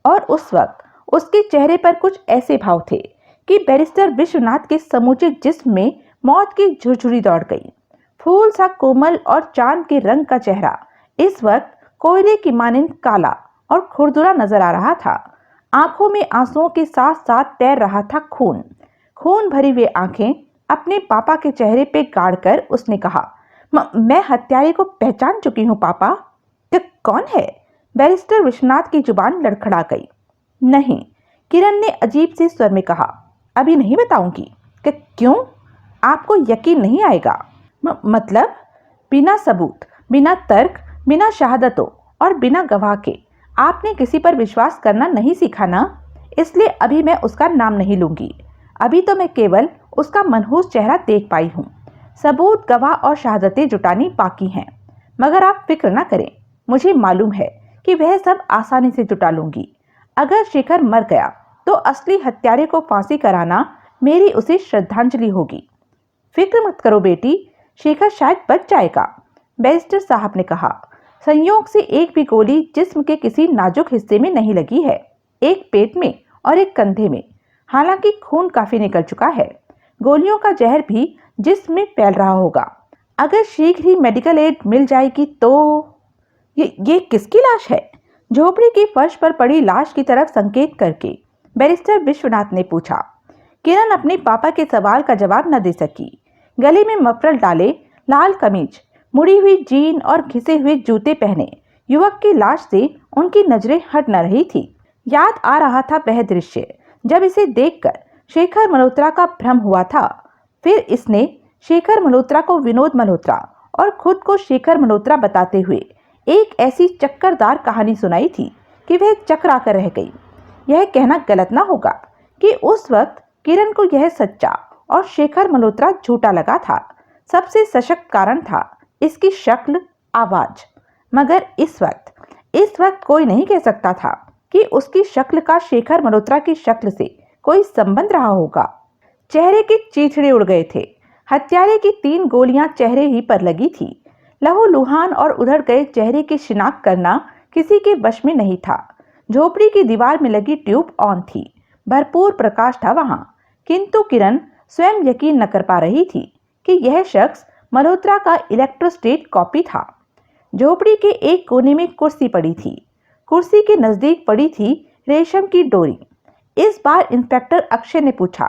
और उस वक्त उसके चेहरे पर कुछ ऐसे भाव थे कि बैरिस्टर विश्वनाथ के समूचे जिस्म में मौत की झुरझुरी दौड़ गई। फूल सा कोमल और चांद के रंग का चेहरा इस वक्त कोयले की मानिंद काला और खुरदुरा नजर आ रहा था। आंखों में आंसुओं के साथ साथ तैर रहा था खून। खून भरी हुई आंखें अपने पापा के चेहरे पे गाड़कर उसने कहा, मैं हत्यारे को पहचान चुकी हूँ पापा। कौन है? बैरिस्टर विश्वनाथ की जुबान लड़खड़ा गई। नहीं, किरण ने अजीब से स्वर में कहा, अभी नहीं बताऊंगी। क्यों? आपको यकीन नहीं आएगा। मतलब? बिना सबूत, बिना तर्क, बिना शहादतों और बिना गवाह के आपने किसी पर विश्वास करना नहीं सीखा ना, इसलिए अभी मैं उसका नाम नहीं लूंगी। अभी तो मैं केवल उसका मनहूस चेहरा देख पाई हूँ। सबूत, गवाह और शहादतें जुटानी बाकी हैं, मगर आप फिक्र न करें, मुझे मालूम है कि वह सब आसानी से जुटा लूंगी। अगर शेखर मर गया तो असली हत्यारे को फांसी कराना मेरी उसे श्रद्धांजलि होगी। फिक्र मत करो बेटी, शेखर शायद बच जाएगा, बैरिस्टर साहब ने कहा। संयोग से एक भी गोली जिस्म के किसी नाजुक हिस्से में नहीं लगी है, एक पेट में और एक कंधे में। हालांकि खून काफी निकल चुका है, गोलियों का जहर भी जिस्म में फैल रहा होगा। अगर शीघ्र ही मेडिकल एड मिल जाएगी तो। ये किसकी लाश है? झोपड़ी की फर्श पर पड़ी लाश की तरफ संकेत करके बैरिस्टर विश्वनाथ ने पूछा। किरण अपने पापा के सवाल का जवाब न दे सकी। गले में मफलर डाले, लाल कमीज, मुड़ी हुई जीन और घिसे हुए जूते पहने युवक की लाश से उनकी नजरें हट न रही थी। याद आ रहा था वह दृश्य जब इसे देखकर शेखर मल्होत्रा का भ्रम हुआ था। फिर इसने शेखर मल्होत्रा को विनोद मल्होत्रा और खुद को शेखर मल्होत्रा बताते हुए एक ऐसी चक्करदार कहानी सुनाई थी कि वह चकरा कर रह गई। यह कहना गलत ना होगा कि उस वक्त किरण को यह सच्चा और शेखर मल्होत्रा झूठा लगा था। सबसे सशक्त कारण था इसकी शक्ल, आवाज। मगर इस वक्त कोई नहीं कह सकता था कि उसकी शक्ल का शेखर मल्होत्रा की शक्ल से कोई संबंध रहा होगा। चेहरे के चीथड़े उड़ गए थे। हत्यारे की 3 गोलियां चेहरे ही पर लगी थी। लहूलुहान और उधड़ गए चेहरे की शिनाख्त करना किसी के वश में नहीं था। झोपड़ी की दीवार में लगी ट्यूब ऑन थी, भरपूर प्रकाश था वहां, किंतु किरण स्वयं यकीन न कर पा रही थी कि यह शख्स मल्होत्रा का इलेक्ट्रोस्टेट कॉपी था। झोपड़ी के एक कोने में कुर्सी पड़ी थी। कुर्सी के नजदीक पड़ी थी रेशम की डोरी। इस बार इंस्पेक्टर अक्षय ने पूछा,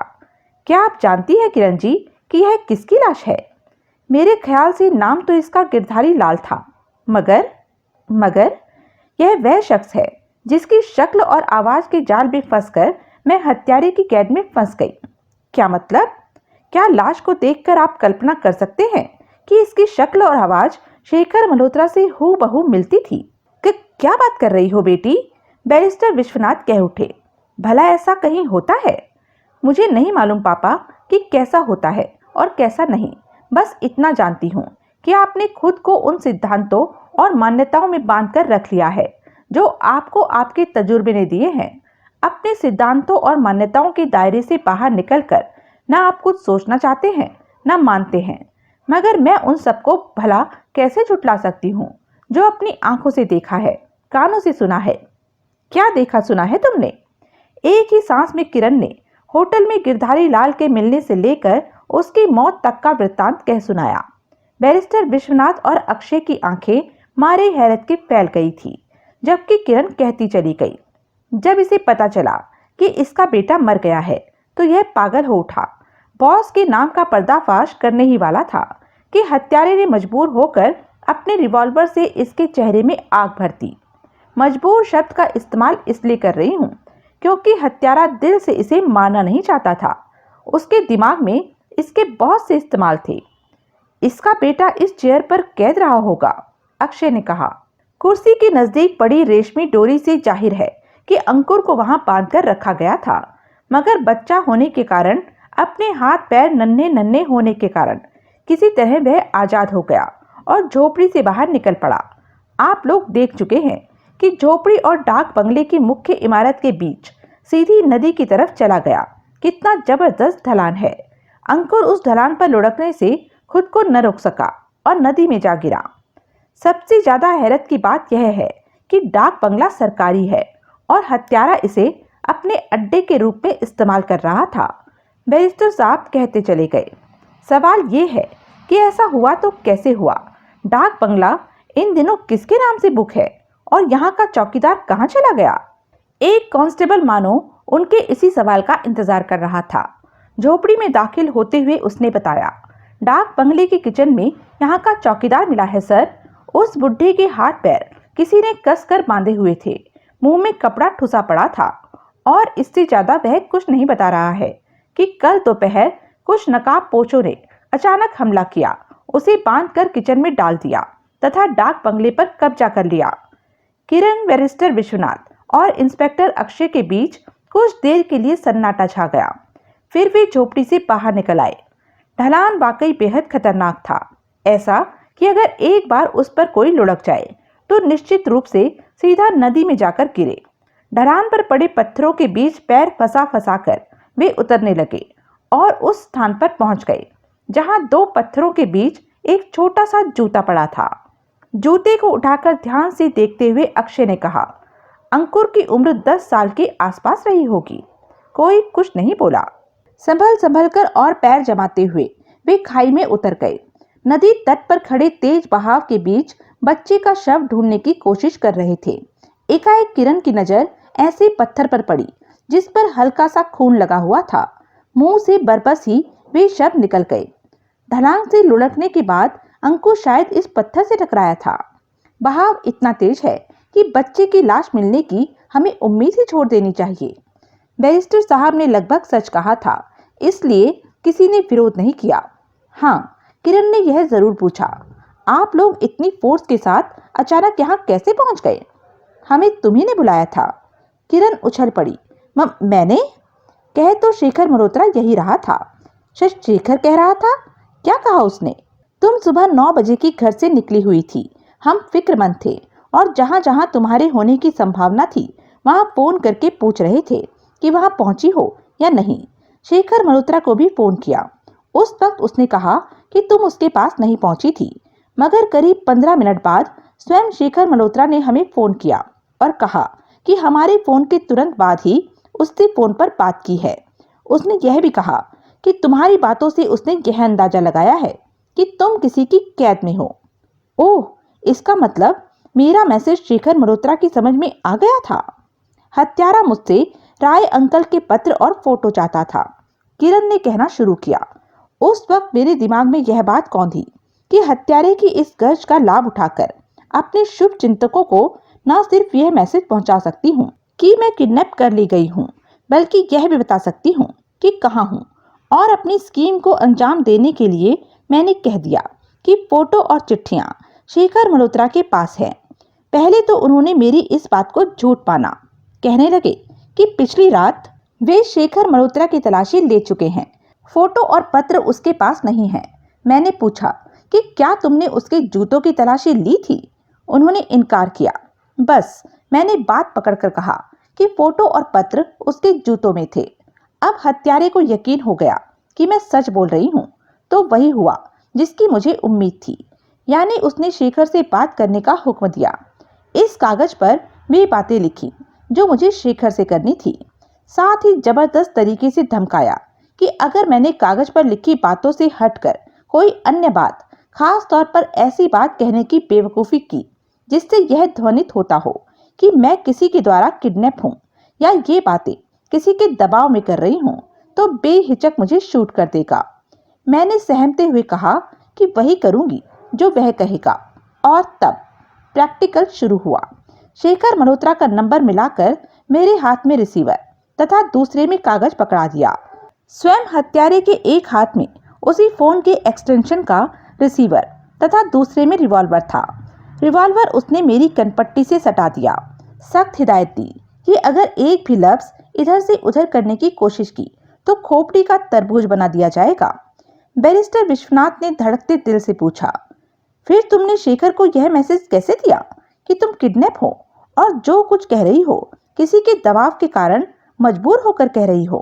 क्या आप जानती है किरण जी कि यह किसकी लाश है? मेरे ख्याल से नाम तो इसका गिरधारी लाल था, मगर यह वह शख्स है जिसकी शक्ल और आवाज के जाल में फंसकर मैं हत्यारे की कैद में फंस गई। क्या मतलब? क्या लाश को देखकर आप कल्पना कर सकते हैं कि इसकी शक्ल और आवाज शेखर मल्होत्रा से हूबहू मिलती थी? क्या बात कर रही हो बेटी? बैरिस्टर विश्वनाथ कह उठे। भला ऐसा कहीं होता है? मुझे नहीं मालूम पापा कि कैसा होता है और कैसा नहीं। बस इतना जानती हूँ कि आपने खुद को उन सिद्धांतों और मान्यताओं में बांधकर रख लिया है जो आपको आपके तजुर्बे ने दिए हैं। अपने सिद्धांतों और मान्यताओं के दायरे से बाहर निकलकर न आप कुछ सोचना चाहते हैं न मानते हैं। मगर मैं उन सबको भला कैसे झुठला सकती हूँ जो अपनी आंखों से देखा है, कानों से सुना है। क्या देखा सुना है तुमने? एक ही सांस में किरण ने होटल में गिरधारी लाल के मिलने से लेकर उसकी मौत तक का वृत्तांत कह सुनाया। बैरिस्टर विश्वनाथ और अक्षय की आंखें मारे हैरत के फैल गई थी, जबकि किरण कहती चली गई। जब इसे पता चला कि इसका बेटा मर गया है तो यह पागल हो उठा। बॉस के नाम का पर्दाफाश करने ही वाला था कि हत्यारे ने मजबूर होकर अपने रिवॉल्वर से इसके चेहरे में आग भर दी। मजबूर शब्द का इस्तेमाल इसलिए कर रही हूँ क्योंकि हत्यारा दिल से इसे मारना नहीं चाहता था। उसके दिमाग में इसके बहुत से इस्तेमाल थे। इसका बेटा इस चेयर पर कैद रहा होगा, अक्षय ने कहा। कुर्सी के नजदीक पड़ी रेशमी डोरी से जाहिर है कि अंकुर को वहां बांधकर रखा गया था, मगर बच्चा होने के कारण, अपने हाथ पैर नन्हे नन्हे होने के कारण किसी तरह वह आजाद हो गया और झोपड़ी से बाहर निकल पड़ा। आप लोग देख चुके हैं कि झोपड़ी और डाक बंगले की मुख्य इमारत के बीच सीधी नदी की तरफ चला गया। कितना जबरदस्त ढलान है। अंकुर उस ढलान पर लुढ़कने से खुद को न रोक सका और नदी में जा गिरा। सबसे ज्यादा हैरत की बात यह है कि डाक बंगला सरकारी है और हत्यारा इसे अपने अड्डे के रूप में इस्तेमाल कर रहा था। बैरिस्टर साहब कहते चले गए, सवाल ये है कि ऐसा हुआ तो कैसे हुआ? डाक बंगला इन दिनों किसके नाम से बुक है और यहाँ का चौकीदार कहाँ चला गया? एक कांस्टेबल मानो उनके इसी सवाल का इंतजार कर रहा था। झोपड़ी में दाखिल होते हुए उसने बताया, डाक बंगले के किचन में यहाँ का चौकीदार मिला है सर। उस बुढ़े के हाथ पैर किसी ने कसकर बांधे हुए थे, मुंह में कपड़ा ठुसा पड़ा था और इससे ज्यादा वह कुछ नहीं बता रहा है कि कल दोपहर कुछ नकाबपोशों ने अचानक हमला किया, उसे बांधकर किचन में डाल दिया तथा डाक बंगले पर कब्जा कर लिया। किरण, बैरिस्टर विश्वनाथ और इंस्पेक्टर अक्षय के बीच कुछ देर के लिए सन्नाटा छा गया। फिर वे झोपड़ी से बाहर निकल आए। ढलान वाकई बेहद खतरनाक था, ऐसा कि अगर एक बार उस पर कोई लुढ़क जाए तो निश्चित रूप से सीधा नदी में जाकर गिरे। ढलान पर पड़े पत्थरों के बीच पैर फंसा फंसा कर वे उतरने लगे और उस स्थान पर पहुंच गए जहां दो पत्थरों के बीच एक छोटा सा जूता पड़ा था। जूते को उठाकर ध्यान से देखते हुए अक्षय ने कहा, अंकुर की उम्र 10 साल के आसपास रही होगी। कोई कुछ नहीं बोला। संभल संभल कर और पैर जमाते हुए वे खाई में उतर गए। नदी तट पर खड़े तेज बहाव के बीच बच्चे का शव ढूंढने की कोशिश कर रहे थे। एकाएक किरण की नजर ऐसे पत्थर पर पड़ी जिस पर हल्का सा खून लगा हुआ था। मुंह से बरबस ही वे शव निकल गए। ढलान से लुढ़कने के बाद अंकुर शायद इस पत्थर से टकराया था। बहाव इतना तेज है कि बच्चे की लाश मिलने की हमें उम्मीद ही छोड़ देनी चाहिए। बैरिस्टर साहब ने लगभग सच कहा था, इसलिए किसी ने विरोध नहीं किया। हाँ, किरण ने यह जरूर पूछा, आप लोग इतनी फोर्स के साथ अचानक यहाँ कैसे पहुंच गए? हमें तुम्ही ने बुलाया था। किरण उछल पड़ी। मैंने? कह तो शेखर मल्होत्रा यही रहा था। शेखर कह रहा था? क्या कहा उसने? तुम सुबह 9 बजे की घर से निकली हुई थी। हम फिक्रमंद थे और जहां जहां तुम्हारे होने की संभावना थी वहां फोन करके पूछ रहे थे कि वहां पहुंची हो या नहीं। शेखर मल्होत्रा को भी फोन किया। उस वक्त उसने कहा कि तुम उसके पास नहीं पहुंची थी, मगर करीब 15 मिनट बाद स्वयं शेखर मल्होत्रा ने हमें फोन किया और कहा कि हमारे फोन के तुरंत बाद ही उससे फोन पर बात की है। उसने यह भी कहा कि तुम्हारी बातों से उसने यह अंदाजा लगाया है कि तुम किसी की कैद में हो। ओह, इसका मतलब मेरा मैसेज शेखर मल्होत्रा की समझ में आ गया था। हत्यारा मुझसे राय अंकल के पत्र और फोटो चाहता था, किरण ने कहना शुरू किया। उस वक्त मेरे दिमाग में यह बात कौन थी कि हत्यारे की इस गर्ज का लाभ उठाकर अपने शुभ चिंतकों को न सिर्फ यह मैसेज पहुंचा सकती हूँ कि मैं किडनैप कर ली गई हूँ, बल्कि यह भी बता सकती हूँ कि कहाँ हूँ। और अपनी स्कीम को अंजाम देने के लिए मैंने कह दिया कि फोटो और चिट्ठियां शेखर मल्होत्रा के पास है। पहले तो उन्होंने मेरी इस बात को झूठ माना। कहने लगे कि पिछली रात वे शेखर मल्होत्रा की तलाशी ले चुके हैं, फोटो और पत्र उसके पास नहीं है। मैंने पूछा कि क्या तुमने उसके जूतों की तलाशी ली थी? उन्होंने इनकार किया। बस मैंने बात पकड़कर कहा कि फोटो और पत्र उसके जूतों में थे। अब हत्यारे को यकीन हो गया कि मैं सच बोल रही हूँ, तो वही हुआ जिसकी मुझे उम्मीद थी, यानी उसने शेखर से बात करने का हुक्म दिया। इस कागज पर वे बातें लिखी जो मुझे शेखर से करनी थी, साथ ही जबरदस्त तरीके से धमकाया कि अगर मैंने कागज पर लिखी बातों से हटकर कोई अन्य बात, खास तौर पर ऐसी बात कहने की बेवकूफ़ी की जिससे यह ध्वनित होता हो कि मैं किसी के द्वारा किडनैप हूँ या ये बातें किसी के दबाव में कर रही हूँ, तो बेहिचक मुझे शूट कर देगा। मैंने सहमते हुए कहा कि वही करूंगी जो वह कहेगा, और तब प्रैक्टिकल शुरू हुआ। शेखर मल्होत्रा का नंबर मिलाकर मेरे हाथ में रिसीवर तथा दूसरे में कागज पकड़ा दिया। स्वयं हत्यारे के एक हाथ में उसी फोन के एक्सटेंशन का रिसीवर तथा दूसरे में रिवॉल्वर था। रिवॉल्वर उसने मेरी कनपट्टी से सटा दिया। सख्त हिदायत दी कि अगर एक भी लफ्ज इधर से उधर करने की कोशिश की तो खोपड़ी का तरबूज बना दिया जाएगा। बैरिस्टर विश्वनाथ ने धड़कते दिल से पूछा, फिर तुमने शेखर को यह मैसेज कैसे दिया कि तुम किडनैप हो और जो कुछ कह रही हो किसी के दबाव के कारण मजबूर होकर कह रही हो?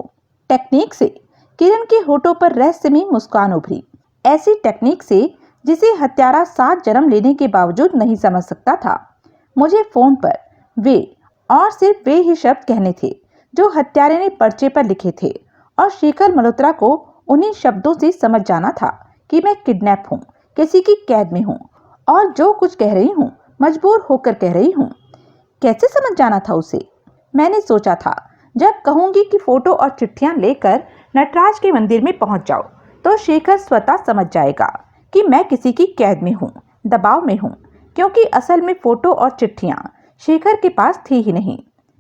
टेक्निक से। किरण के होठों पर रहस्यमयी मुस्कान उभरी, ऐसी टेक्निक से जिसे हत्यारा 7 जन्म लेने के बावजूद नहीं समझ सकता था। मुझे फोन पर वे और सिर्फ वे ही शब्द कहने थे जो हत्यारे ने पर्चे पर लिखे थे, और शेखर मल्होत्रा को उन्हीं शब्दों से समझ जाना था कि मैं किडनैप हूँ, किसी की कैद में हूँ और जो कुछ कह रही हूँ मजबूर होकर कह रही हूँ। कैसे समझ जाना था उसे? मैंने सोचा था जब कहूंगी कि फोटो और चिट्ठियां लेकर नटराज के मंदिर में पहुंच जाओ तो शेखर स्वतः समझ जाएगा कि मैं किसी की कैद में हूँ, दबाव में हूँ, क्योंकि असल में फोटो और चिट्ठियां शेखर के पास थी ही नहीं।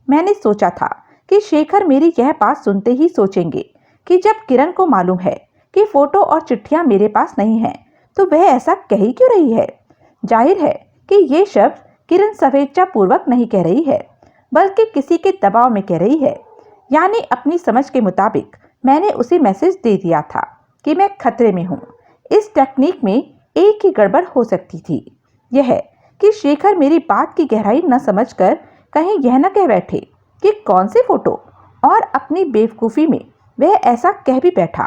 मैंने सोचा था कि शेखर मेरी यह बात सुनते ही सोचेंगे कि जब किरण को मालूम है कि फोटो और चिट्ठियां मेरे पास नहीं हैं, तो वह ऐसा कह ही क्यों रही है। जाहिर है कि ये शब्द किरण स्वेच्छा पूर्वक नहीं कह रही है, बल्कि किसी के दबाव में कह रही है, यानी अपनी समझ के मुताबिक मैंने उसे मैसेज दे दिया था कि मैं खतरे में हूँ। इस टेक्निक में एक ही गड़बड़ हो सकती थी, यह कि शेखर मेरी बात की गहराई न समझकर कहीं यह न कह बैठे कि कौन से फोटो, और अपनी बेवकूफ़ी में वह ऐसा कह भी बैठा।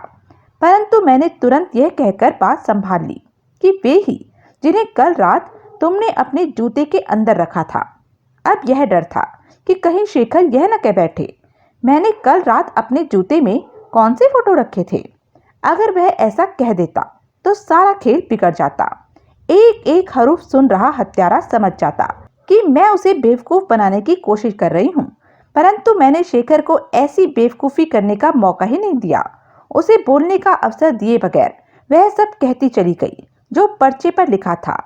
परंतु मैंने तुरंत यह कहकर बात संभाल ली कि वे ही जिन्हें कल रात तुमने अपने जूते के अंदर रखा था। अब यह डर था कि कहीं शेखर यह न कह बैठे, मैंने कल रात अपने जूते में कौन से फोटो रखे थे। अगर वह ऐसा कह देता तो सारा खेल बिगड़ जाता। एक एक हरूफ सुन रहा हत्यारा समझ जाता कि मैं उसे बेवकूफ़ बनाने की कोशिश कर रही हूँ। परंतु मैंने शेखर को ऐसी बेवकूफ़ी करने का मौका ही नहीं दिया। उसे बोलने का अवसर दिए बगैर वह सब कहती चली गई जो पर्चे पर लिखा था,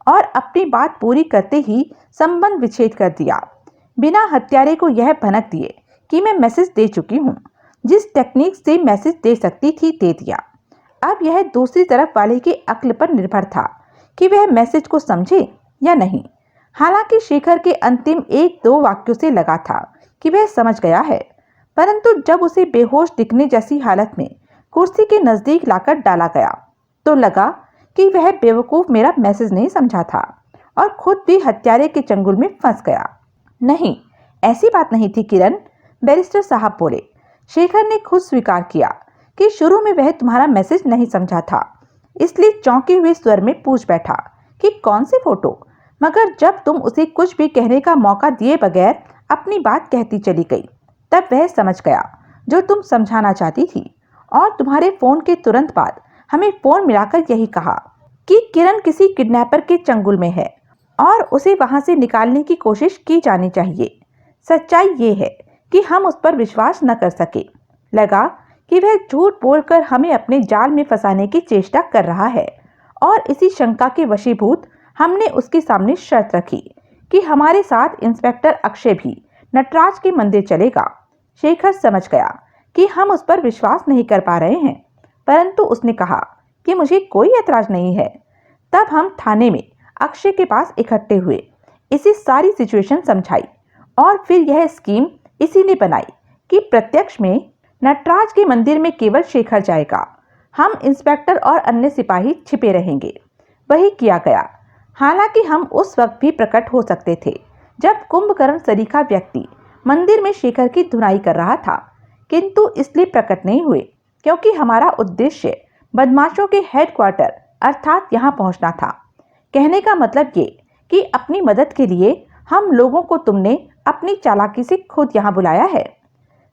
और अपनी बात पूरी करते ही संबंध विच्छेद कर दिया, बिना हत्यारे को यह भनक दिए कि मैं मैसेज दे चुकी हूँ। जिस टेक्निक से मैसेज दे सकती थी दे दिया। अब यह दूसरी तरफ वाले की अक्ल पर निर्भर था कि वह मैसेज को समझे या नहीं। हालांकि शेखर के अंतिम 1-2 वाक्यों से लगा था कि वह समझ गया है, परंतु जब उसे बेहोश दिखने जैसी हालत में कुर्सी के नजदीक लाकर डाला गया तो लगा कि वह बेवकूफ मेरा मैसेज नहीं समझा था और खुद भी हत्यारे के चंगुल में फंस गया। नहीं, ऐसी बात नहीं थी किरण, बैरिस्टर साहब बोले। शेखर ने खुद स्वीकार किया कि शुरू में वह तुम्हारा मैसेज नहीं समझा था, इसलिए चौंके हुए स्वर में पूछ बैठा कि कौन से फोटो। मगर जब तुम उसे कुछ भी कहने का मौका दिए बगैर अपनी बात कहती चली गई, तब वह समझ गया जो तुम समझाना चाहती थी, और तुम्हारे फोन के तुरंत बाद हमें फोन मिलाकर यही कहा कि किरण किसी किडनैपर के चंगुल में है और उसे वहां से निकालने की कोशिश की जानी चाहिए। सच्चाई ये है कि हम उस पर विश्वास न कर सके। लगा कि वह झूठ बोलकर हमें अपने जाल में फंसाने की चेष्टा कर रहा है, और इसी शंका के वशीभूत हमने उसके सामने शर्त रखी कि हमारे साथ इंस्पेक्टर अक्षय भी नटराज के मंदिर चलेगा। शेखर समझ गया कि हम उस पर विश्वास नहीं कर पा रहे हैं, परंतु उसने कहा कि मुझे कोई ऐतराज नहीं है। तब हम थाने में अक्षय के पास इकट्ठे हुए, इसी सारी सिचुएशन समझाई, और फिर यह स्कीम इसी ने बनाई कि प्रत्यक्ष में नटराज के मंदिर में केवल शेखर जाएगा, हम इंस्पेक्टर और अन्य सिपाही छिपे रहेंगे। वही किया गया। हालांकि हम उस वक्त भी प्रकट हो सकते थे जब कुंभकर्ण सरीखा व्यक्ति मंदिर में शेखर की धुनाई कर रहा था, किंतु इसलिए प्रकट नहीं हुए क्योंकि हमारा उद्देश्य बदमाशों के हेडक्वार्टर अर्थात यहाँ पहुँचना था। कहने का मतलब ये कि अपनी मदद के लिए हम लोगों को तुमने अपनी चालाकी से खुद यहाँ बुलाया है।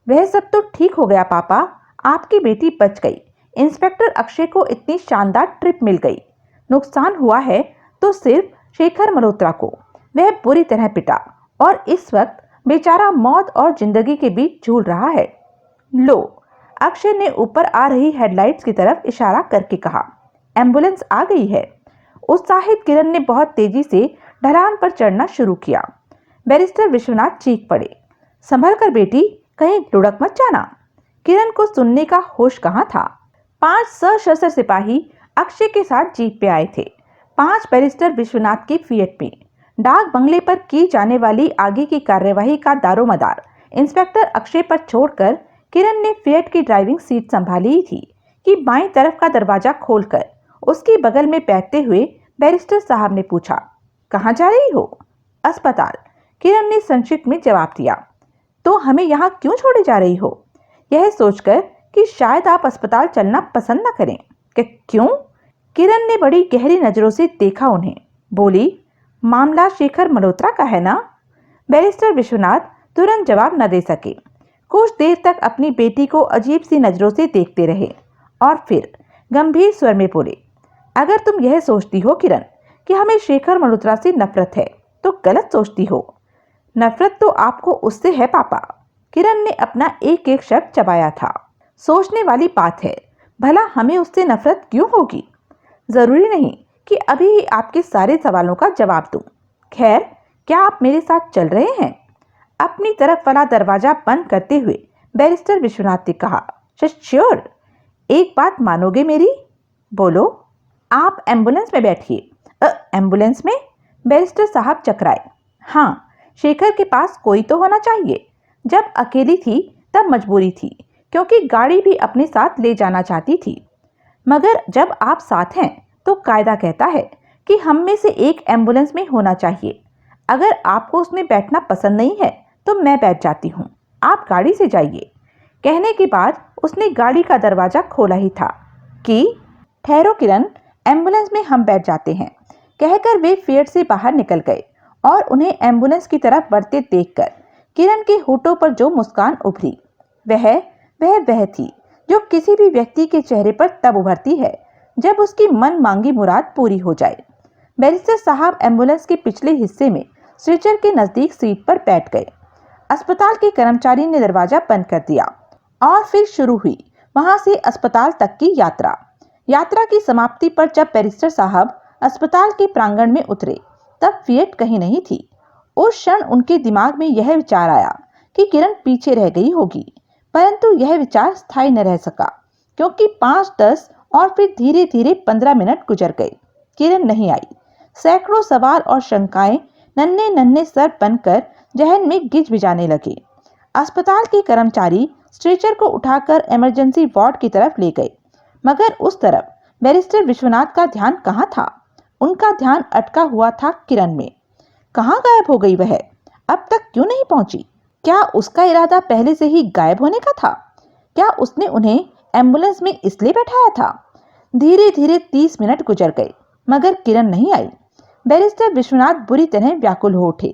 वह सब तो ठीक हो गया पापा, आपकी बेटी बच गई। इंस्पेक्टर अक्षय को इतनी शानदार ट्रिप मिल गई। नुकसान हुआ है तो सिर्फ शेखर मल्होत्रा को। वह बुरी तरह पिटा और इस वक्त बेचारा मौत और जिंदगी के बीच झूल रहा है। लो, अक्षय ने ऊपर आ रही हेडलाइट्स की तरफ इशारा करके कहा, एम्बुलेंस आ गई है। उत्साहित किरण ने बहुत तेजी से ढलान पर चढ़ना शुरू किया। बैरिस्टर विश्वनाथ चीख पड़े, संभल कर बेटी, कहीं लुढ़क मत जाना। किरण को सुनने का होश कहाँ था। 5 सशस्त्र सिपाही अक्षय के साथ जीप पे आए थे। 5 बैरिस्टर विश्वनाथ की फिएट में। डाक बंगले पर की जाने वाली आगे की कार्यवाही का दारोमदार इंस्पेक्टर अक्षय पर छोड़कर किरण ने फिएट की ड्राइविंग सीट संभाली थी कि बाईं तरफ का दरवाजा खोलकर उसके बगल में बैठते हुए बैरिस्टर साहब ने पूछा, कहाँ जा रही हो? अस्पताल, किरण ने संक्षिप्त में जवाब दिया। तो हमें यहाँ क्यों छोड़े जा रही हो? यह सोचकर कि शायद आप अस्पताल चलना पसंद न करें। कि क्यों? किरण ने बड़ी गहरी नजरों से देखा उन्हें, बोली, मामला शेखर मल्होत्रा का है ना? बैरिस्टर विश्वनाथ तुरंत जवाब न दे सके। कुछ देर तक अपनी बेटी को अजीब सी नजरों से देखते रहे और फिर गंभीर स्वर में बोले, अगर तुम यह सोचती हो किरण कि हमें शेखर मल्होत्रा से नफरत है तो गलत सोचती हो। नफरत तो आपको उससे है पापा। किरण ने अपना एक एक शब्द चबाया था। सोचने वाली बात है, भला हमें उससे नफरत क्यों होगी? जरूरी नहीं कि अभी ही आपके सारे सवालों का जवाब दूं। खैर, क्या आप मेरे साथ चल रहे हैं? अपनी तरफ वाला दरवाजा बंद करते हुए बैरिस्टर विश्वनाथ ने कहा, श्योर। एक बात मानोगे मेरी? बोलो। आप एम्बुलेंस में बैठिए। एम्बुलेंस में? बैरिस्टर साहब चकराए। हाँ, शेखर के पास कोई तो होना चाहिए। जब अकेली थी तब मजबूरी थी, क्योंकि गाड़ी भी अपने साथ ले जाना चाहती थी। मगर जब आप साथ हैं तो कायदा कहता है कि हम में से एक एम्बुलेंस में होना चाहिए। अगर आपको उसमें बैठना पसंद नहीं है तो मैं बैठ जाती हूँ, आप गाड़ी से जाइए। कहने के बाद उसने गाड़ी का दरवाजा खोला ही था कि ठहरो किरण, एम्बुलेंस में हम बैठ जाते हैं, कहकर वे फेयर से बाहर निकल गए। और उन्हें एम्बुलेंस की तरफ बढ़ते देखकर किरण के होठों पर जो मुस्कान उभरी वह थी जो किसी भी व्यक्ति के चेहरे पर तब उभरती है जब उसकी मन मांगी मुराद पूरी हो जाए। बैरिस्टर साहब एम्बुलेंस के पिछले हिस्से में स्ट्रेचर के नजदीक सीट पर बैठ गए। अस्पताल के कर्मचारी ने दरवाजा बंद कर दिया और फिर शुरू हुई वहां से अस्पताल तक की यात्रा की समाप्ति पर जब बैरिस्टर साहब अस्पताल के प्रांगण में उतरे तब फिएट कहीं नहीं थी। उस क्षण उनके दिमाग में यह विचार आया कि किरण पीछे रह गई होगी, परंतु यह विचार स्थायी न रह सका, क्योंकि 5-10 और फिर धीरे धीरे 15 मिनट गुजर गए। किरण नहीं आई। सैकड़ों सवाल और शंकाएं नन्हे नन्हे सर बनकर जहन में गिजगिजाने लगे। अस्पताल के कर्मचारी स्ट्रेचर को उठाकर इमरजेंसी वार्ड की तरफ ले गए, मगर उस तरफ बैरिस्टर विश्वनाथ का ध्यान कहाँ था? उनका ध्यान अटका हुआ था किरण में। कहाँ गायब हो गई वह? अब तक क्यों नहीं पहुंची? क्या उसका इरादा पहले से ही गायब होने का था? क्या उसने उन्हें एम्बुलेंस में इसलिए बैठाया था? धीरे धीरे 30 मिनट गुजर गए, मगर किरण नहीं आई। बैरिस्टर विश्वनाथ बुरी तरह व्याकुल हो उठे।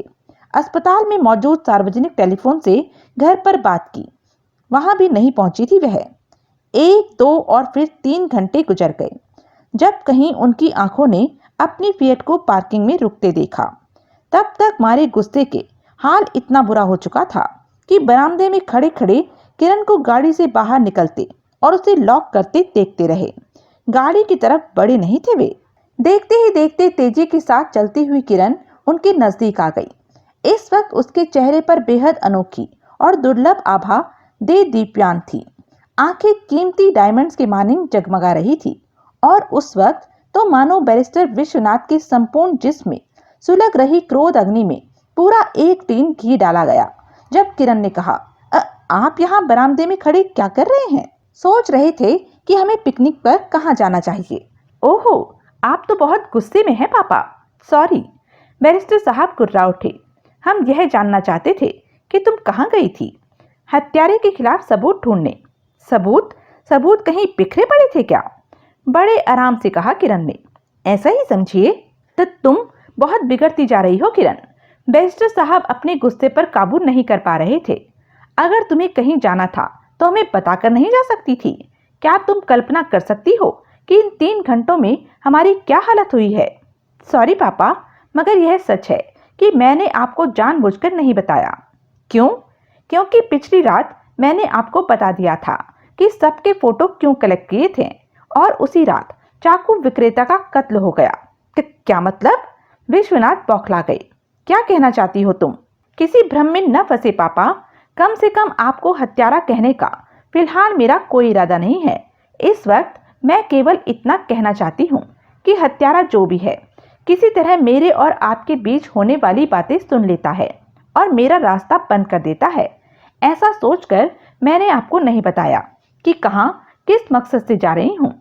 अस्पताल में मौजूद सार्वजनिक टेलीफोन से घर पर बात की, वहां भी नहीं पहुंची थी वह। 1-2 और फिर 3 घंटे गुजर गए जब कहीं उनकी आंखों ने अपनी फिएट को पार्किंग में रुकते देखा। तब तक मारे गुस्से के हाल इतना बुरा हो चुका था कि बरामदे में खड़े खड़े किरण को गाड़ी से बाहर निकलते और उसे लॉक करते देखते रहे। गाड़ी की तरफ बढ़े नहीं थे वे। देखते ही देखते तेजी के साथ चलती हुई किरण उनके नजदीक आ गई। इस वक्त उसके चेहरे पर बेहद अनोखी और दुर्लभ आभा दे दीप्यान थी। आंखें कीमती डायमंड्स के मानिंद जगमगा रही थी और उस वक्त तो मानो बैरिस्टर विश्वनाथ के संपूर्ण जिस्म में सुलग रही क्रोध अग्नि में पूरा एक टीन घी डाला गया। जब किरण ने कहा, आप यहाँ बरामदे में खड़े क्या कर रहे हैं? सोच रहे थे कि हमें पिकनिक पर कहाँ जाना चाहिए। ओहो, आप तो बहुत गुस्से में हैं पापा। सॉरी। बैरिस्टर साहब गुर्रा उठे। हम यह जानना चाहते थे कि तुम कहाँ गई थी? हत्यारे के खिलाफ सबूत ढूंढने। सबूत कहीं बिखरे पड़े थे क्या? बड़े आराम से कहा किरण ने। ऐसा ही समझिए। तो तुम बहुत बिगड़ती जा रही हो किरण। बैरिस्टर साहब अपने गुस्से पर काबू नहीं कर पा रहे थे। अगर तुम्हें कहीं जाना था तो हमें बताकर नहीं जा सकती थी? क्या तुम कल्पना कर सकती हो कि इन 3 घंटों में हमारी क्या हालत हुई है? सॉरी पापा, मगर यह सच है कि मैंने आपको जानबूझकर नहीं बताया। क्यों? क्योंकि पिछली रात मैंने आपको बता दिया था कि सबके फोटो क्यों कलेक्ट किए थे और उसी रात चाकू विक्रेता का कत्ल हो गया। क्या मतलब? विश्वनाथ बौखला गए। क्या कहना चाहती हो तुम? किसी भ्रम में न फंसे पापा। कम से कम आपको हत्यारा कहने का फिलहाल मेरा कोई इरादा नहीं है। इस वक्त मैं केवल इतना कहना चाहती हूँ कि हत्यारा जो भी है किसी तरह मेरे और आपके बीच होने वाली बातें सुन लेता है और मेरा रास्ता बंद कर देता है। ऐसा सोचकर मैंने आपको नहीं बताया कि कहाँ किस मकसद से जा रही हूँ।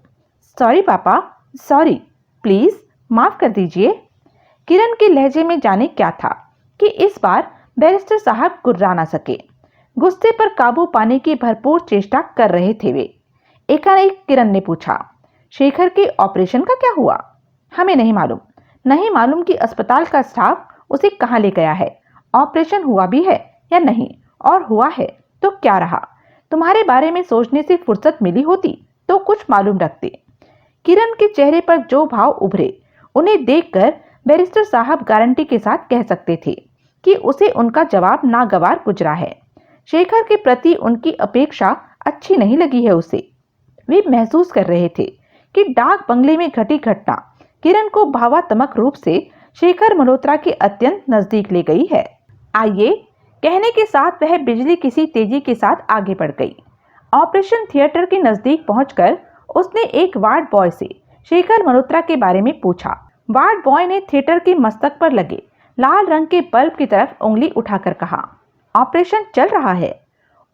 सॉरी पापा, सॉरी, प्लीज माफ कर दीजिए। किरण के लहजे में जाने क्या था कि इस बार बैरिस्टर साहब गुर्रा ना सके। गुस्से पर काबू पाने की भरपूर चेष्टा कर रहे थे वे। एकाएक किरण ने पूछा, शेखर के ऑपरेशन का क्या हुआ? हमें नहीं मालूम कि अस्पताल का स्टाफ उसे कहाँ ले गया है। ऑपरेशन हुआ भी है या नहीं, और हुआ है तो क्या रहा? तुम्हारे बारे में सोचने से फुर्सत मिली होती तो कुछ मालूम रखते। किरण के चेहरे पर जो भाव उभरे उन्हें देखकर बैरिस्टर साहब गारंटी के साथ कह सकते थे कि उसे उनका जवाब नागवार गुजरा है। शेखर के प्रति उनकी अपेक्षा अच्छी नहीं लगी है उसे। वे महसूस कर रहे थे कि डाक बंगले में घटी घटना किरण को भावात्मक रूप से शेखर मल्होत्रा के अत्यंत नजदीक ले गई है। आइए, कहने के साथ वह बिजली किसी तेजी के साथ आगे बढ़ गई। ऑपरेशन थिएटर के नजदीक पहुंचकर उसने एक वार्ड बॉय से शेखर मल्होत्रा के बारे में पूछा। वार्ड बॉय ने थिएटर के मस्तक पर लगे लाल रंग के बल्ब की तरफ उंगली उठाकर कहा, ऑपरेशन चल रहा है।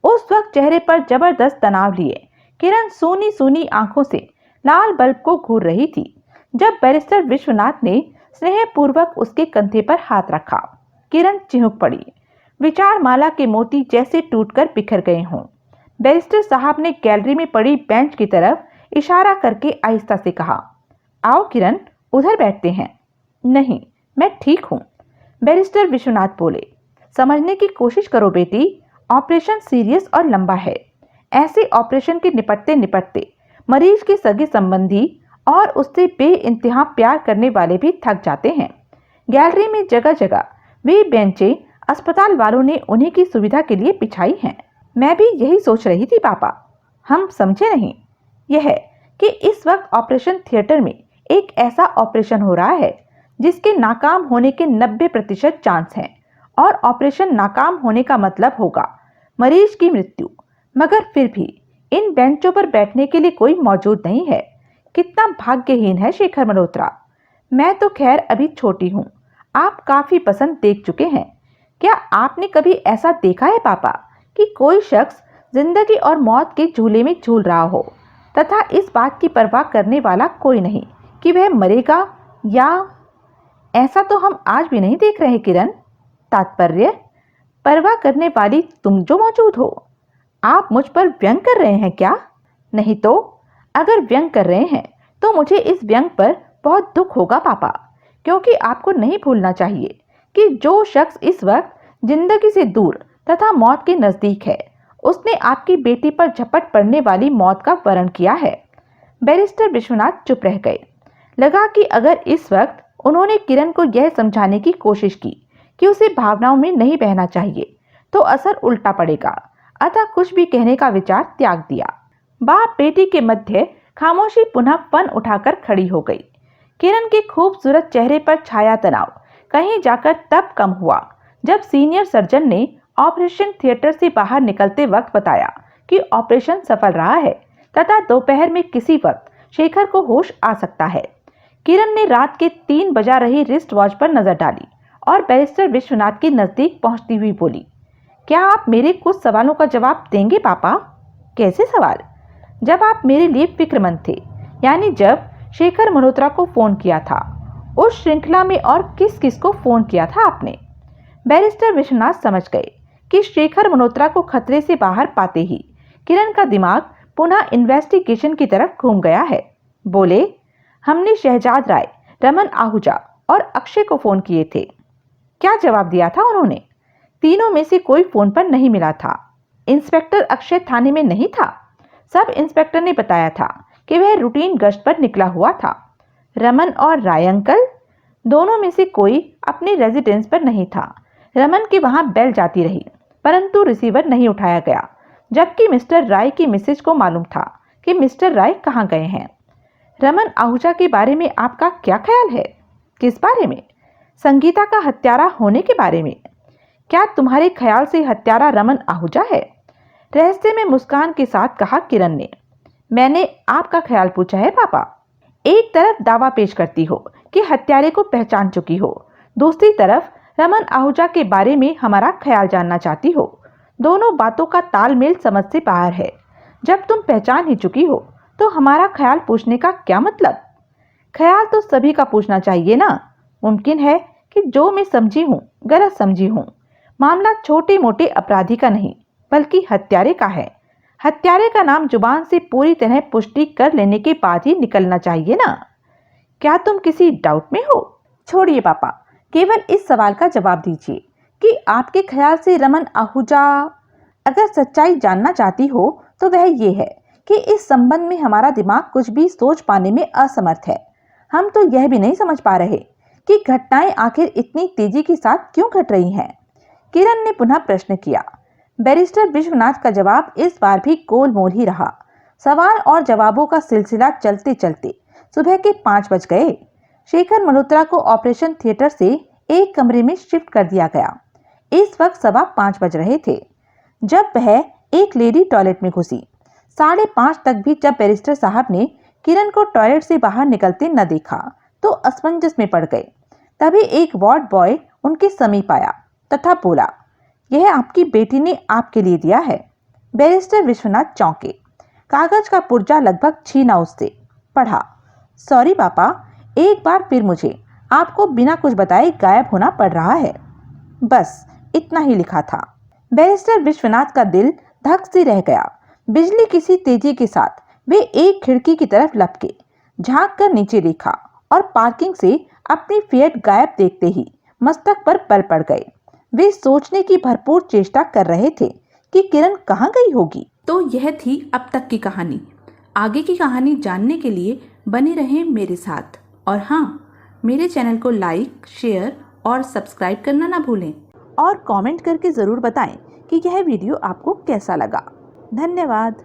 उस वक्त चेहरे पर जबरदस्त तनाव लिए किरण सूनी सूनी आंखों से लाल बल्ब को घूर रही थी जब बैरिस्टर विश्वनाथ ने स्नेहपूर्वक उसके कंधे पर हाथ रखा। किरण चिहुक पड़ी। विचार माला के मोती जैसे टूटकर बिखर गए हों। बैरिस्टर साहब ने गैलरी में पड़ी बेंच की तरफ इशारा करके आहिस्ता से कहा, आओ किरण, उधर बैठते हैं। नहीं, मैं ठीक हूं, बैरिस्टर विश्वनाथ बोले। समझने की कोशिश करो बेटी, ऑपरेशन सीरियस और लंबा है। ऐसे ऑपरेशन के निपटते निपटते मरीज के सगे संबंधी और उससे बेइंतहा प्यार करने वाले भी थक जाते हैं। गैलरी में जगह जगह वे बेंचें अस्पताल वालों ने उन्हीं की सुविधा के लिए बिछाई हैं। मैं भी यही सोच रही थी पापा, हम समझे नहीं। यह है कि इस वक्त ऑपरेशन थिएटर में एक ऐसा ऑपरेशन हो रहा है जिसके नाकाम होने के 90% चांस हैं और ऑपरेशन नाकाम होने का मतलब होगा मरीज की मृत्यु। मगर फिर भी इन बेंचों पर बैठने के लिए कोई मौजूद नहीं है। कितना भाग्यहीन है शेखर मल्होत्रा। मैं तो खैर अभी छोटी हूँ, आप काफी पसंद देख चुके हैं। क्या आपने कभी ऐसा देखा है पापा कि कोई शख्स जिंदगी और मौत के झूले में झूल रहा हो तथा इस बात की परवाह करने वाला कोई नहीं कि वह मरेगा? या ऐसा तो हम आज भी नहीं देख रहे किरण। तात्पर्य, परवाह करने वाली तुम जो मौजूद हो। आप मुझ पर व्यंग कर रहे हैं क्या? नहीं तो अगर व्यंग कर रहे हैं तो मुझे इस व्यंग पर बहुत दुख होगा पापा, क्योंकि आपको नहीं भूलना चाहिए कि जो शख्स इस वक्त जिंदगी से दूर तथा मौत के नजदीक है उसने आपकी बेटी पर झपट पड़ने वाली मौत का वर्ण किया है। बैरिस्टर विश्वनाथ चुप रह गए। लगा कि अगर इस वक्त उन्होंने किरण को यह समझाने की कोशिश की कि उसे भावनाओं में नहीं बहना चाहिए तो असर उल्टा पड़ेगा, अतः कुछ भी कहने का विचार त्याग दिया। बाप बेटी के मध्य खामोशी पुनः फन उठाकर खड़ी हो गई। किरण के खूबसूरत चेहरे पर छाया तनाव कहीं जाकर तब कम हुआ जब सीनियर सर्जन ने ऑपरेशन थिएटर से बाहर निकलते वक्त बताया कि ऑपरेशन सफल रहा है तथा दोपहर में किसी वक्त शेखर को होश आ सकता है। किरण ने रात के 3 बजा रही रिस्ट वॉच पर नजर डाली और बैरिस्टर विश्वनाथ के नजदीक पहुंचती हुई बोली, क्या आप मेरे कुछ सवालों का जवाब देंगे पापा? कैसे सवाल? जब आप मेरे लिए फिक्रमंद थे, यानी जब शेखर मल्होत्रा को फोन किया था, उस श्रृंखला में और किस किस को फोन किया था आपने? बैरिस्टर विश्वनाथ समझ गए कि शेखर मल्होत्रा को खतरे से बाहर पाते ही किरण का दिमाग पुनः इन्वेस्टिगेशन की तरफ घूम गया है। बोले, हमने शहजाद राय, रमन आहूजा और अक्षय को फोन किए थे। क्या जवाब दिया था उन्होंने? तीनों में से कोई फोन पर नहीं मिला था। इंस्पेक्टर अक्षय थाने में नहीं था। सब इंस्पेक्टर ने बताया था कि वह रूटीन गश्त पर निकला हुआ था। रमन और राय अंकल, दोनों में से कोई अपने रेजिडेंस पर नहीं था। रमन के वहां बेल जाती रही परंतु रिसीवर नहीं उठाया गया, जबकि मिस्टर राय की मिसेज को मालूम था कि मिस्टर राय कहां गए हैं। रमन आहूजा के बारे में आपका क्या ख्याल है? किस बारे में? संगीता का हत्यारा होने के बारे में। क्या तुम्हारे ख्याल से हत्यारा रमन आहूजा है? रहस्य में मुस्कान के साथ कहा किरण ने। मैंने आपका ख्याल पूछा है पापा। एक तरफ दावा पेश करती हो कि हत्यारे को पहचान चुकी हो, दूसरी तरफ रमन आहूजा के बारे में हमारा ख्याल जानना चाहती हो। दोनों बातों का तालमेल समझ से बाहर है। जब तुम पहचान ही चुकी हो तो हमारा ख्याल पूछने का क्या मतलब? ख्याल तो सभी का पूछना चाहिए ना। मुमकिन है कि जो मैं समझी हूँ गलत समझी हूँ। मामला छोटे मोटे अपराधी का नहीं बल्कि हत्यारे का है। हत्यारे का नाम जुबान से पूरी तरह पुष्टि कर लेने के बाद ही निकलना चाहिए ना। क्या तुम किसी डाउट में हो? छोड़िए पापा, केवल इस सवाल का जवाब दीजिए कि आपके ख्याल से रमन आहूजा, अगर सच्चाई जानना चाहती हो तो वह ये है कि इस संबंध में हमारा दिमाग कुछ भी सोच पाने में असमर्थ है। हम तो यह भी नहीं समझ पा रहे कि घटनाएं आखिर इतनी तेजी के साथ क्यों घट रही हैं। किरण ने पुनः प्रश्न किया। बैरिस्टर विश्वनाथ का जवाब इस बार भी गोलमोल ही रहा। सवाल और जवाबों का सिलसिला चलते चलते सुबह के 5 बज गए। शेखर मल्होत्रा को ऑपरेशन थिएटर से एक कमरे में शिफ्ट कर दिया गया। इस वक्त 5:15 बज रहे थे जब वह एक लेडी टॉयलेट में घुसी। 5:30 तक भी जब बैरिस्टर साहब ने किरण को टॉयलेट से बाहर निकलते न देखा तो असमंजस में पड़ गए। तभी एक वार्ड बॉय उनके समीप आया तथा बोला, यह आपकी बेटी ने आपके लिए दिया है। बैरिस्टर विश्वनाथ चौंके। कागज का पुर्जा लगभग छीना उससे। पढ़ा, सॉरी पापा, एक बार फिर मुझे आपको बिना कुछ बताए गायब होना पड़ रहा है। बस इतना ही लिखा था। बैरिस्टर विश्वनाथ का दिल धक से रह गया। बिजली किसी तेजी के साथ वे एक खिड़की की तरफ लपके, झांक कर नीचे देखा और पार्किंग से अपनी फिएट गायब देखते ही मस्तक पर बल पड़ गए। वे सोचने की भरपूर चेष्टा कर रहे थे कि किरण कहाँ गई होगी। तो यह थी अब तक की कहानी। आगे की कहानी जानने के लिए बने रहें मेरे साथ। और हाँ, मेरे चैनल को लाइक, शेयर और सब्सक्राइब करना ना भूलें। और कमेंट करके ज़रूर बताएं कि यह वीडियो आपको कैसा लगा। धन्यवाद।